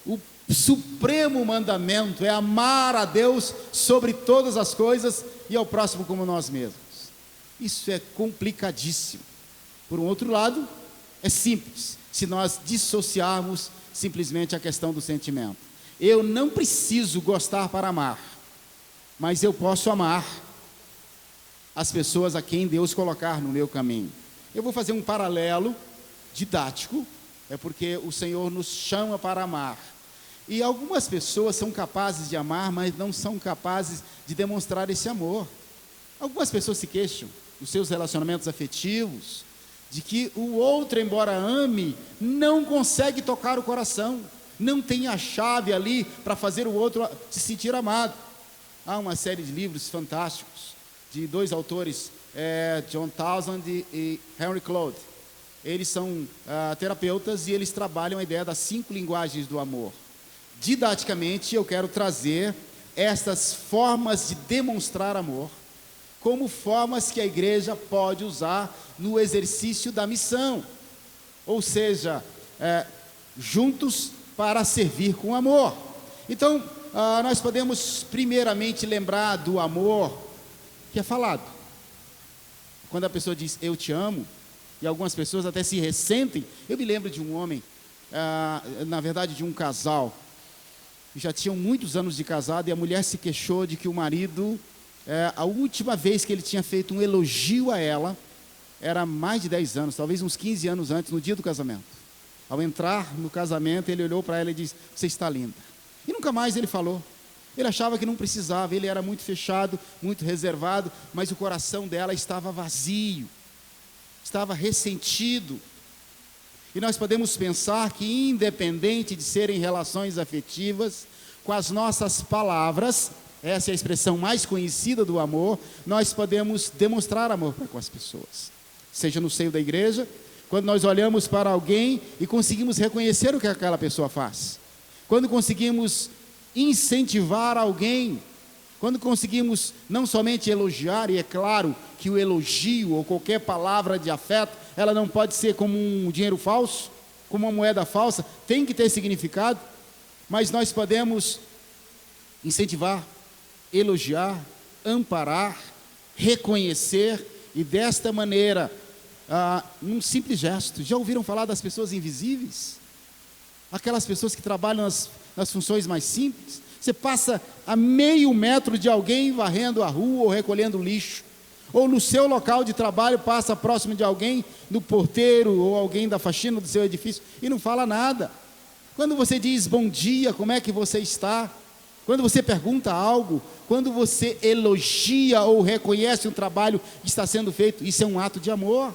o supremo mandamento é amar a Deus sobre todas as coisas e ao próximo como nós mesmos. Isso é complicadíssimo. Por um outro lado, é simples, se nós dissociarmos simplesmente a questão do sentimento. Eu não preciso gostar para amar, mas eu posso amar as pessoas a quem Deus colocar no meu caminho. Eu vou fazer um paralelo didático, é porque o Senhor nos chama para amar. E algumas pessoas são capazes de amar, mas não são capazes de demonstrar esse amor. Algumas pessoas se queixam dos seus relacionamentos afetivos, de que o outro, embora ame, não consegue tocar o coração, não tem a chave ali para fazer o outro se sentir amado. Há uma série de livros fantásticos de dois autores, John Townsend e Henry Cloud. Eles são terapeutas e eles trabalham a ideia das 5 linguagens do amor. Didaticamente, eu quero trazer estas formas de demonstrar amor como formas que a igreja pode usar no exercício da missão. Ou seja, juntos para servir com amor. Então, nós podemos primeiramente lembrar do amor que é falado. Quando a pessoa diz, eu te amo, e algumas pessoas até se ressentem. Eu me lembro de um homem, na verdade de um casal, já tinham muitos anos de casado, e a mulher se queixou de que o marido, a última vez que ele tinha feito um elogio a ela, era mais de 10 anos, talvez uns 15 anos antes, no dia do casamento. Ao entrar no casamento, ele olhou para ela e disse, você está linda. E nunca mais ele falou. Ele achava que não precisava, ele era muito fechado, muito reservado, mas o coração dela estava vazio, estava ressentido. E nós podemos pensar que, independente de serem relações afetivas, com as nossas palavras, essa é a expressão mais conhecida do amor, nós podemos demonstrar amor para com as pessoas. Seja no seio da igreja, quando nós olhamos para alguém e conseguimos reconhecer o que aquela pessoa faz. Quando conseguimos incentivar alguém, quando conseguimos não somente elogiar, e é claro que o elogio ou qualquer palavra de afeto, ela não pode ser como um dinheiro falso, como uma moeda falsa, tem que ter significado, mas nós podemos incentivar, elogiar, amparar, reconhecer, e desta maneira, num simples gesto. Já ouviram falar das pessoas invisíveis? Aquelas pessoas que trabalham nas funções mais simples. Você passa a meio metro de alguém varrendo a rua ou recolhendo lixo, ou no seu local de trabalho passa próximo de alguém, do porteiro ou alguém da faxina do seu edifício, e não fala nada. Quando você diz bom dia, como é que você está? Quando você pergunta algo, quando você elogia ou reconhece um trabalho que está sendo feito, isso é um ato de amor.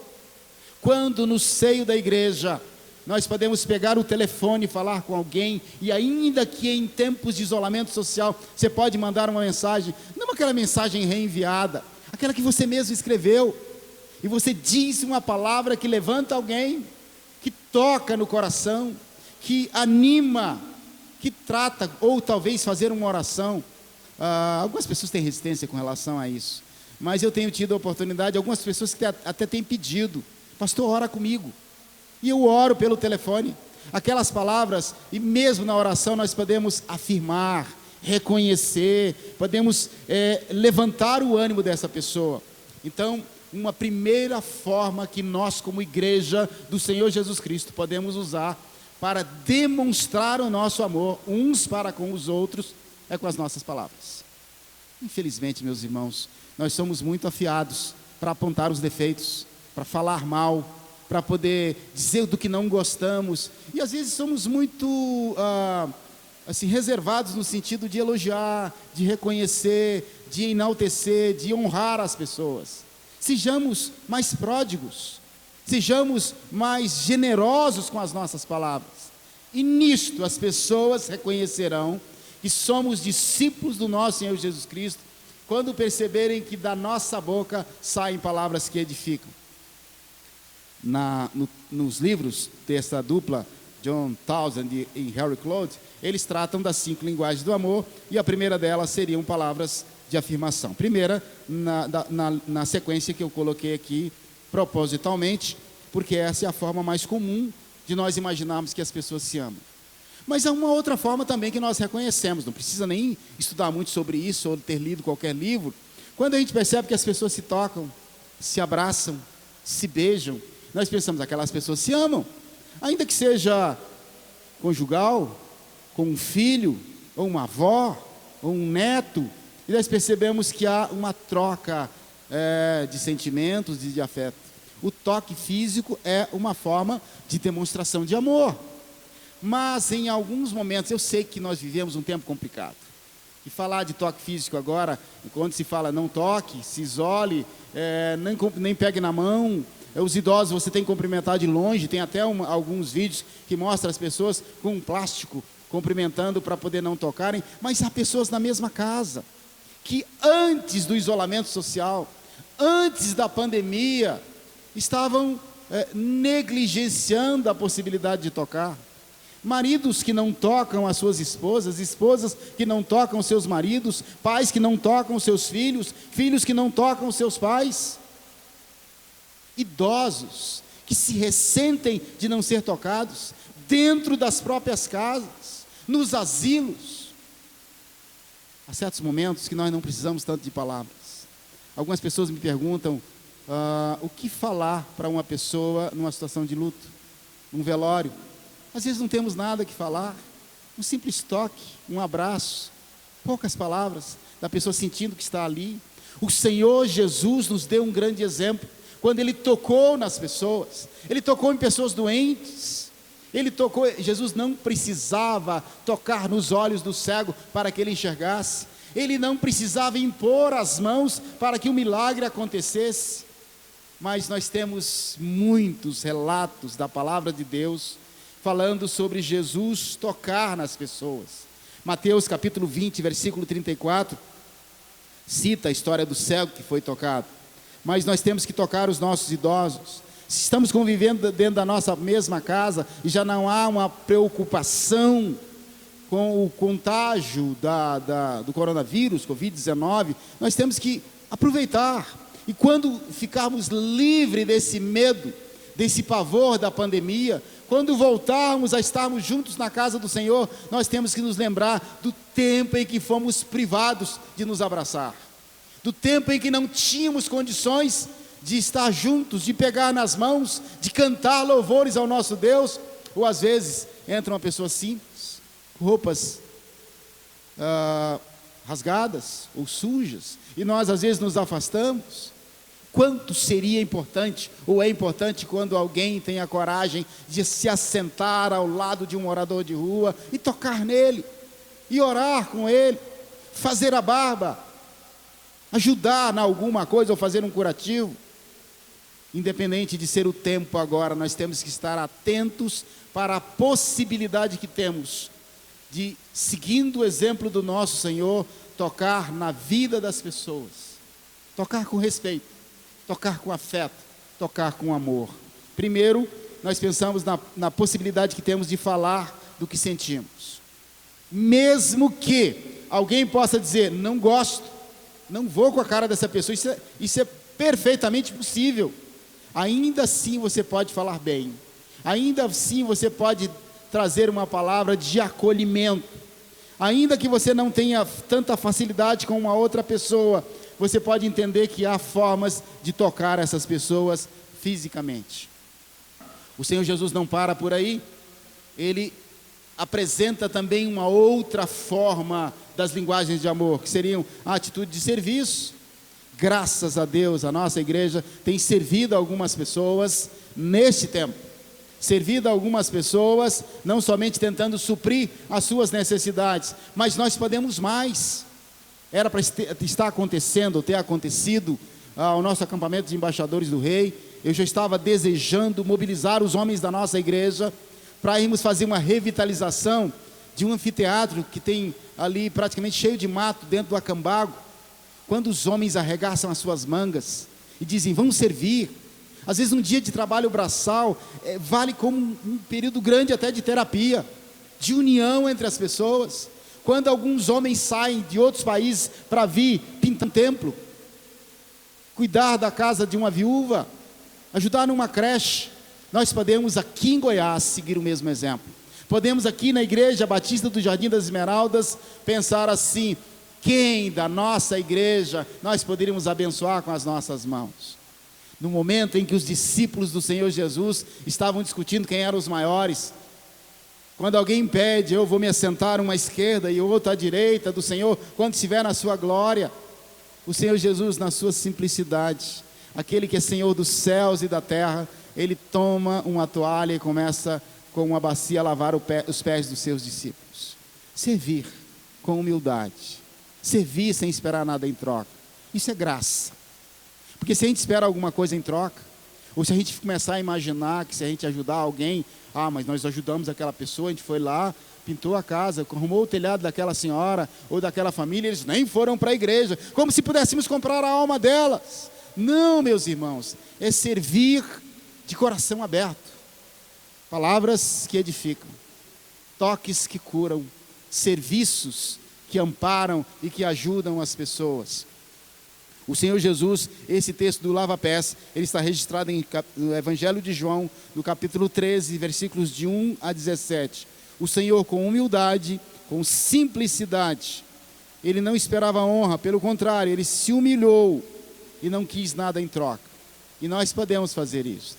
Quando no seio da igreja nós podemos pegar o telefone e falar com alguém, e ainda que em tempos de isolamento social, você pode mandar uma mensagem, não aquela mensagem reenviada, aquela que você mesmo escreveu, e você diz uma palavra que levanta alguém, que toca no coração, que anima, que trata, ou talvez fazer uma oração. Algumas pessoas têm resistência com relação a isso, mas eu tenho tido a oportunidade, algumas pessoas que até têm pedido, pastor, ora comigo, e eu oro pelo telefone, aquelas palavras, e mesmo na oração nós podemos afirmar, reconhecer, podemos levantar o ânimo dessa pessoa. Então, uma primeira forma que nós, como igreja do Senhor Jesus Cristo, podemos usar para demonstrar o nosso amor uns para com os outros, é com as nossas palavras. Infelizmente, meus irmãos, nós somos muito afiados para apontar os defeitos, para falar mal, para poder dizer do que não gostamos, e às vezes somos muito assim, reservados no sentido de elogiar, de reconhecer, de enaltecer, de honrar as pessoas. Sejamos mais pródigos, sejamos mais generosos com as nossas palavras, e nisto as pessoas reconhecerão que somos discípulos do nosso Senhor Jesus Cristo, quando perceberem que da nossa boca saem palavras que edificam. Nos livros dessa dupla, John Townsend e Harry Cloud, eles tratam das 5 linguagens do amor, e a primeira delas seriam palavras de afirmação. Primeira, na sequência que eu coloquei aqui, propositalmente, porque essa é a forma mais comum de nós imaginarmos que as pessoas se amam. Mas há uma outra forma também que nós reconhecemos, não precisa nem estudar muito sobre isso, ou ter lido qualquer livro, quando a gente percebe que as pessoas se tocam, se abraçam, se beijam, nós pensamos, aquelas pessoas se amam, ainda que seja conjugal, com um filho, ou uma avó, ou um neto, e nós percebemos que há uma troca de sentimentos e de afeto. O toque físico é uma forma de demonstração de amor. Mas em alguns momentos, eu sei que nós vivemos um tempo complicado. E falar de toque físico agora, quando se fala não toque, se isole, nem pegue na mão. Os idosos você tem que cumprimentar de longe, tem até alguns vídeos que mostram as pessoas com um plástico cumprimentando para poder não tocarem, mas há pessoas na mesma casa, que antes do isolamento social, antes da pandemia, estavam negligenciando a possibilidade de tocar. Maridos que não tocam as suas esposas, esposas que não tocam seus maridos, pais que não tocam seus filhos, filhos que não tocam seus pais, idosos que se ressentem de não ser tocados, dentro das próprias casas, nos asilos. Há certos momentos que nós não precisamos tanto de palavras. Algumas pessoas me perguntam o que falar para uma pessoa numa situação de luto, num velório. Às vezes não temos nada que falar, um simples toque, um abraço, poucas palavras, da pessoa sentindo que está ali. O Senhor Jesus nos deu um grande exemplo, quando Ele tocou nas pessoas, Ele tocou em pessoas doentes, Jesus não precisava tocar nos olhos do cego para que ele enxergasse, Ele não precisava impor as mãos para que o milagre acontecesse, mas nós temos muitos relatos da palavra de Deus, falando sobre Jesus tocar nas pessoas. Mateus capítulo 20, versículo 34, cita a história do cego que foi tocado. Mas nós temos que tocar os nossos idosos. Se estamos convivendo dentro da nossa mesma casa e já não há uma preocupação com o contágio do coronavírus, Covid-19, nós temos que aproveitar. E quando ficarmos livres desse medo, desse pavor da pandemia, quando voltarmos a estarmos juntos na casa do Senhor, nós temos que nos lembrar do tempo em que fomos privados de nos abraçar, do tempo em que não tínhamos condições de estar juntos, de pegar nas mãos, de cantar louvores ao nosso Deus, ou às vezes entra uma pessoa simples, com roupas rasgadas ou sujas, e nós às vezes nos afastamos. Quanto seria importante, ou é importante, quando alguém tem a coragem de se assentar ao lado de um morador de rua e tocar nele, e orar com ele, fazer a barba, ajudar em alguma coisa ou fazer um curativo. Independente de ser o tempo agora, nós temos que estar atentos para a possibilidade que temos de, seguindo o exemplo do nosso Senhor, tocar na vida das pessoas, tocar com respeito, tocar com afeto, tocar com amor. Primeiro, nós pensamos na possibilidade que temos de falar do que sentimos. Mesmo que alguém possa dizer, não gosto, não vou com a cara dessa pessoa, isso é perfeitamente possível. Ainda assim você pode falar bem, ainda assim você pode trazer uma palavra de acolhimento, ainda que você não tenha tanta facilidade com uma outra pessoa, você pode entender que há formas de tocar essas pessoas fisicamente. O Senhor Jesus não para por aí, Ele apresenta também uma outra forma das linguagens de amor, que seriam a atitude de serviço. Graças a Deus, a nossa igreja tem servido algumas pessoas neste tempo, servido a algumas pessoas, não somente tentando suprir as suas necessidades, mas nós podemos mais. Era para estar acontecendo, ter acontecido ao nosso acampamento de embaixadores do rei. Eu já estava desejando mobilizar os homens da nossa igreja para irmos fazer uma revitalização de um anfiteatro que tem ali praticamente cheio de mato dentro do acambago. Quando os homens arregaçam as suas mangas e dizem, vamos servir. Às vezes um dia de trabalho braçal vale como um período grande até de terapia, de união entre as pessoas. Quando alguns homens saem de outros países para vir pintar um templo, cuidar da casa de uma viúva, ajudar numa creche, nós podemos aqui em Goiás seguir o mesmo exemplo. Podemos aqui na Igreja Batista do Jardim das Esmeraldas pensar assim, quem da nossa igreja nós poderíamos abençoar com as nossas mãos? No momento em que os discípulos do Senhor Jesus estavam discutindo quem eram os maiores, quando alguém pede, eu vou me assentar uma à esquerda e outro à direita do Senhor, quando estiver na sua glória, o Senhor Jesus, na sua simplicidade, aquele que é Senhor dos céus e da terra, Ele toma uma toalha e começa com uma bacia a lavar os pés dos seus discípulos. Servir com humildade, servir sem esperar nada em troca, isso é graça. Porque se a gente espera alguma coisa em troca, ou se a gente começar a imaginar que se a gente ajudar alguém, mas nós ajudamos aquela pessoa, a gente foi lá, pintou a casa, arrumou o telhado daquela senhora ou daquela família, eles nem foram para a igreja, como se pudéssemos comprar a alma delas. Não, meus irmãos, é servir de coração aberto, palavras que edificam, toques que curam, serviços que amparam e que ajudam as pessoas. O Senhor Jesus, esse texto do lava-pés, ele está registrado no Evangelho de João, no capítulo 13, versículos de 1 a 17. O Senhor, com humildade, com simplicidade, ele não esperava honra, pelo contrário, ele se humilhou e não quis nada em troca. E nós podemos fazer isso.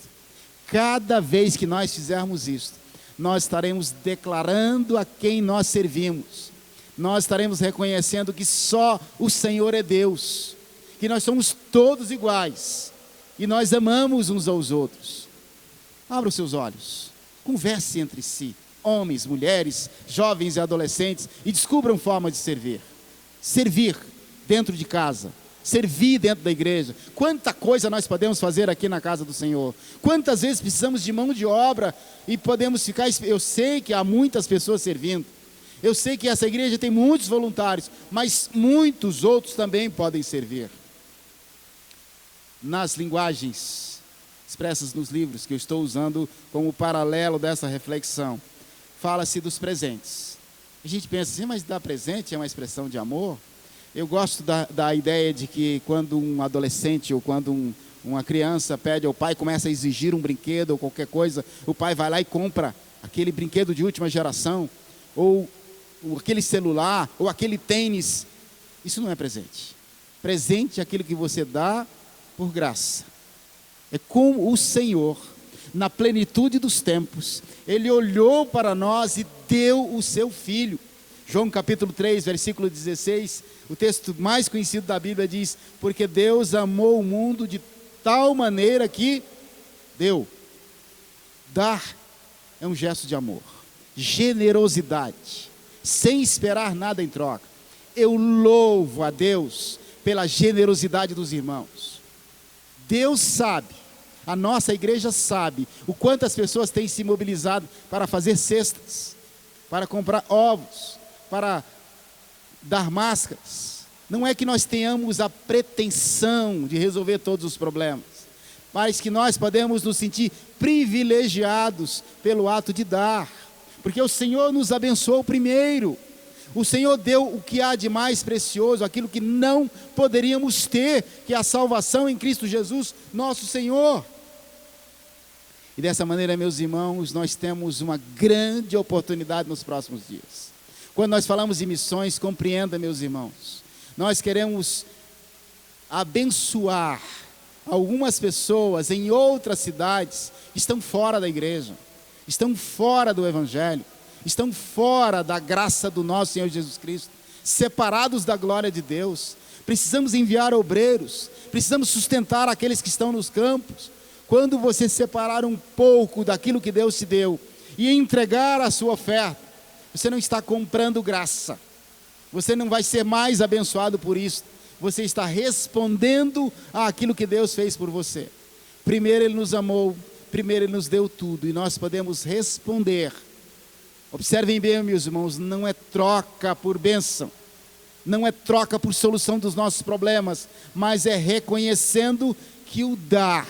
Cada vez que nós fizermos isso, nós estaremos declarando a quem nós servimos. Nós estaremos reconhecendo que só o Senhor é Deus, que nós somos todos iguais e nós amamos uns aos outros. Abra os seus olhos, converse entre si, homens, mulheres, jovens e adolescentes, e descubram formas de servir. Servir dentro de casa, servir dentro da igreja. Quanta coisa nós podemos fazer aqui na casa do Senhor. Quantas vezes precisamos de mão de obra e podemos ficar... Eu sei que há muitas pessoas servindo. Eu sei que essa igreja tem muitos voluntários, mas muitos outros também podem servir. Nas linguagens expressas nos livros que eu estou usando como paralelo dessa reflexão, fala-se dos presentes. A gente pensa assim, mas dar presente é uma expressão de amor? Eu gosto da ideia de que quando um adolescente ou quando uma criança pede ao pai, começa a exigir um brinquedo ou qualquer coisa, o pai vai lá e compra aquele brinquedo de última geração, ou aquele celular, ou aquele tênis. Isso não é presente. Presente é aquilo que você dá por graça. É como o Senhor, na plenitude dos tempos, Ele olhou para nós e deu o seu Filho. João capítulo 3, versículo 16, o texto mais conhecido da Bíblia diz, porque Deus amou o mundo de tal maneira que deu. Dar é um gesto de amor, generosidade, sem esperar nada em troca. Eu louvo a Deus pela generosidade dos irmãos. Deus sabe, a nossa igreja sabe o quanto as pessoas têm se mobilizado para fazer cestas, para comprar ovos, para dar máscaras. Não é que nós tenhamos a pretensão de resolver todos os problemas, mas que nós podemos nos sentir privilegiados pelo ato de dar, porque o Senhor nos abençoou primeiro. O Senhor deu o que há de mais precioso, aquilo que não poderíamos ter, que é a salvação em Cristo Jesus, nosso Senhor. E dessa maneira, meus irmãos, nós temos uma grande oportunidade nos próximos dias. Quando nós falamos de missões, compreenda, meus irmãos, nós queremos abençoar algumas pessoas em outras cidades que estão fora da igreja, estão fora do Evangelho, estão fora da graça do nosso Senhor Jesus Cristo, separados da glória de Deus. Precisamos enviar obreiros, precisamos sustentar aqueles que estão nos campos. Quando você separar um pouco daquilo que Deus te deu e entregar a sua oferta, você não está comprando graça, você não vai ser mais abençoado por isso, você está respondendo àquilo que Deus fez por você. Primeiro Ele nos amou, primeiro Ele nos deu tudo, e nós podemos responder. Observem bem, meus irmãos, não é troca por bênção, não é troca por solução dos nossos problemas, mas é reconhecendo que o dar,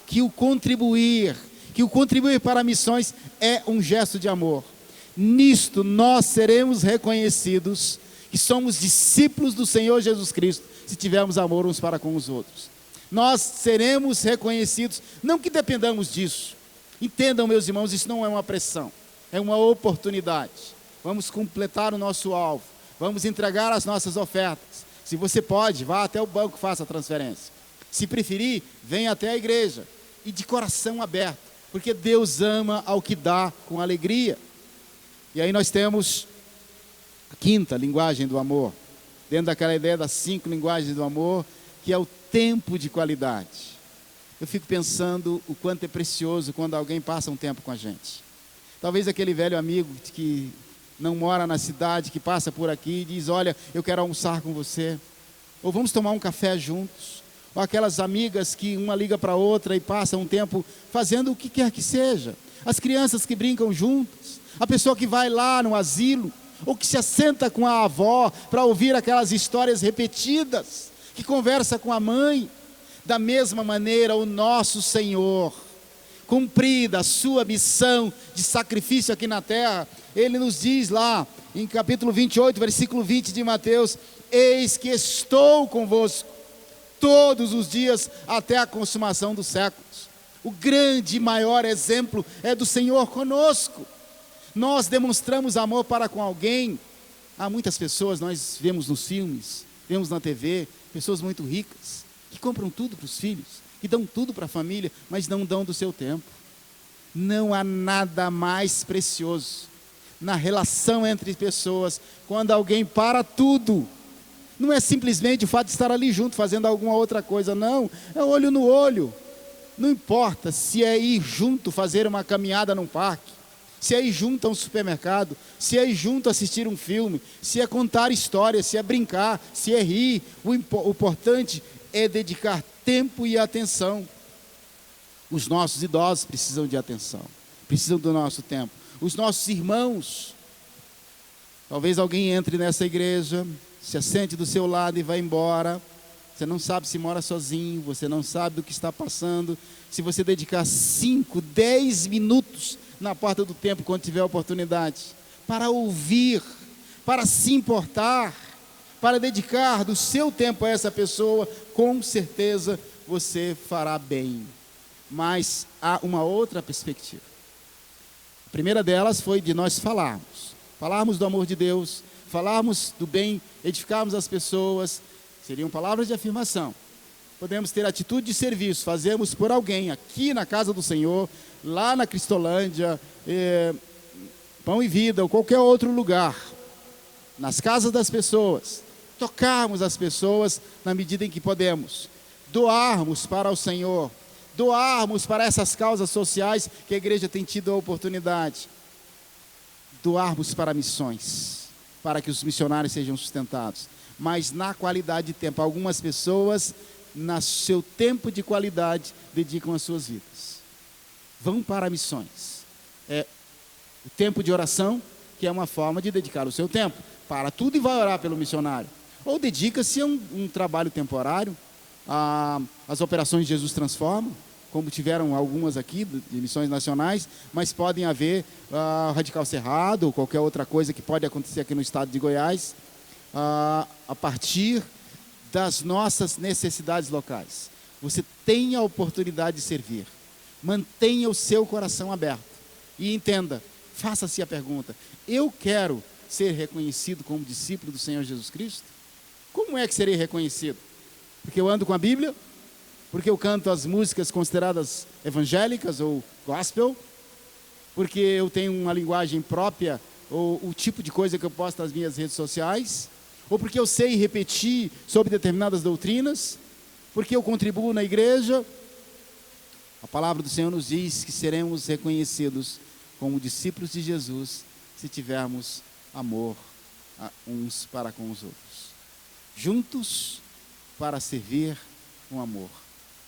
que o contribuir para missões é um gesto de amor. Nisto nós seremos reconhecidos que somos discípulos do Senhor Jesus Cristo, se tivermos amor uns para com os outros. Nós seremos reconhecidos, não que dependamos disso. Entendam, meus irmãos, isso não é uma pressão, é uma oportunidade. Vamos completar o nosso alvo, vamos entregar as nossas ofertas. Se você pode, vá até o banco, faça a transferência. Se preferir, venha até a igreja, e de coração aberto, porque Deus ama ao que dá com alegria. E aí nós temos a quinta linguagem do amor, dentro daquela ideia das 5 linguagens do amor, que é o tempo de qualidade. Eu fico pensando o quanto é precioso quando alguém passa um tempo com a gente. Talvez aquele velho amigo que não mora na cidade, que passa por aqui e diz: olha, eu quero almoçar com você, ou vamos tomar um café juntos. Ou aquelas amigas que uma liga para outra e passa um tempo fazendo o que quer que seja. As crianças que brincam juntas, a pessoa que vai lá no asilo, ou que se assenta com a avó para ouvir aquelas histórias repetidas, que conversa com a mãe. Da mesma maneira, o nosso Senhor, cumprida a sua missão de sacrifício aqui na terra, Ele nos diz lá, em capítulo 28, versículo 20 de Mateus: eis que estou convosco todos os dias até a consumação dos séculos. O grande e maior exemplo é do Senhor conosco. Nós demonstramos amor para com alguém. Há muitas pessoas, nós vemos nos filmes, vemos na TV, pessoas muito ricas, que compram tudo para os filhos, que dão tudo para a família, mas não dão do seu tempo. Não há nada mais precioso na relação entre pessoas, quando alguém para tudo. Não é simplesmente o fato de estar ali junto, fazendo alguma outra coisa, não. É olho no olho. Não importa se é ir junto fazer uma caminhada num parque, se é ir junto a um supermercado, se é ir junto assistir um filme, se é contar histórias, se é brincar, se é rir. O importante é dedicar tempo e atenção. Os nossos idosos precisam de atenção, precisam do nosso tempo. Os nossos irmãos, talvez alguém entre nessa igreja, se assente do seu lado e vai embora. Você não sabe se mora sozinho, você não sabe do que está passando. Se você dedicar 5, 10 minutos na porta do templo, quando tiver oportunidade, para ouvir, para se importar, para dedicar do seu tempo a essa pessoa, com certeza você fará bem. Mas há uma outra perspectiva. A primeira delas foi de nós falarmos do amor de Deus, falarmos do bem, edificarmos as pessoas. Seriam palavras de afirmação. Podemos ter atitude de serviço, fazermos por alguém aqui na casa do Senhor, lá na Cristolândia, Pão e Vida, ou qualquer outro lugar, nas casas das pessoas, tocarmos as pessoas na medida em que podemos, doarmos para o Senhor, doarmos para essas causas sociais que a igreja tem tido a oportunidade, doarmos para missões, para que os missionários sejam sustentados. Mas na qualidade de tempo, algumas pessoas, no seu tempo de qualidade, dedicam as suas vidas. Vão para missões. É o tempo de oração, que é uma forma de dedicar o seu tempo. Para tudo e vai orar pelo missionário. Ou dedica-se a um trabalho temporário. As operações de Jesus Transforma. como tiveram algumas aqui, de missões nacionais, mas podem haver Radical Cerrado, ou qualquer outra coisa que pode acontecer aqui no estado de Goiás, a partir das nossas necessidades locais. Você tem a oportunidade de servir. Mantenha o seu coração aberto. E entenda, faça-se a pergunta: eu quero ser reconhecido como discípulo do Senhor Jesus Cristo? Como é que serei reconhecido? Porque eu ando com a Bíblia? Porque eu canto as músicas consideradas evangélicas ou gospel? Porque eu tenho uma linguagem própria, ou o tipo de coisa que eu posto nas minhas redes sociais? Ou porque eu sei repetir sobre determinadas doutrinas? Porque eu contribuo na igreja? A palavra do Senhor nos diz que seremos reconhecidos como discípulos de Jesus se tivermos amor uns para com os outros. Juntos para servir com amor.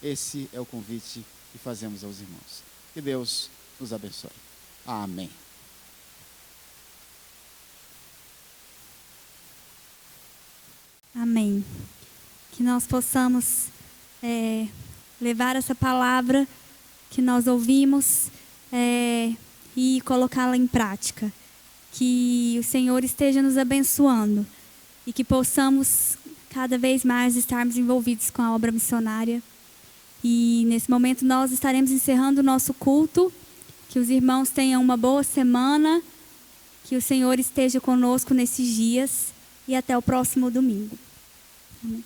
Esse é o convite que fazemos aos irmãos. Que Deus nos abençoe. Amém. Amém. Que nós possamos levar essa palavra que nós ouvimos e colocá-la em prática. Que o Senhor esteja nos abençoando e que possamos cada vez mais estarmos envolvidos com a obra missionária. E nesse momento nós estaremos encerrando o nosso culto. Que os irmãos tenham uma boa semana. Que o Senhor esteja conosco nesses dias. E até o próximo domingo. Amém.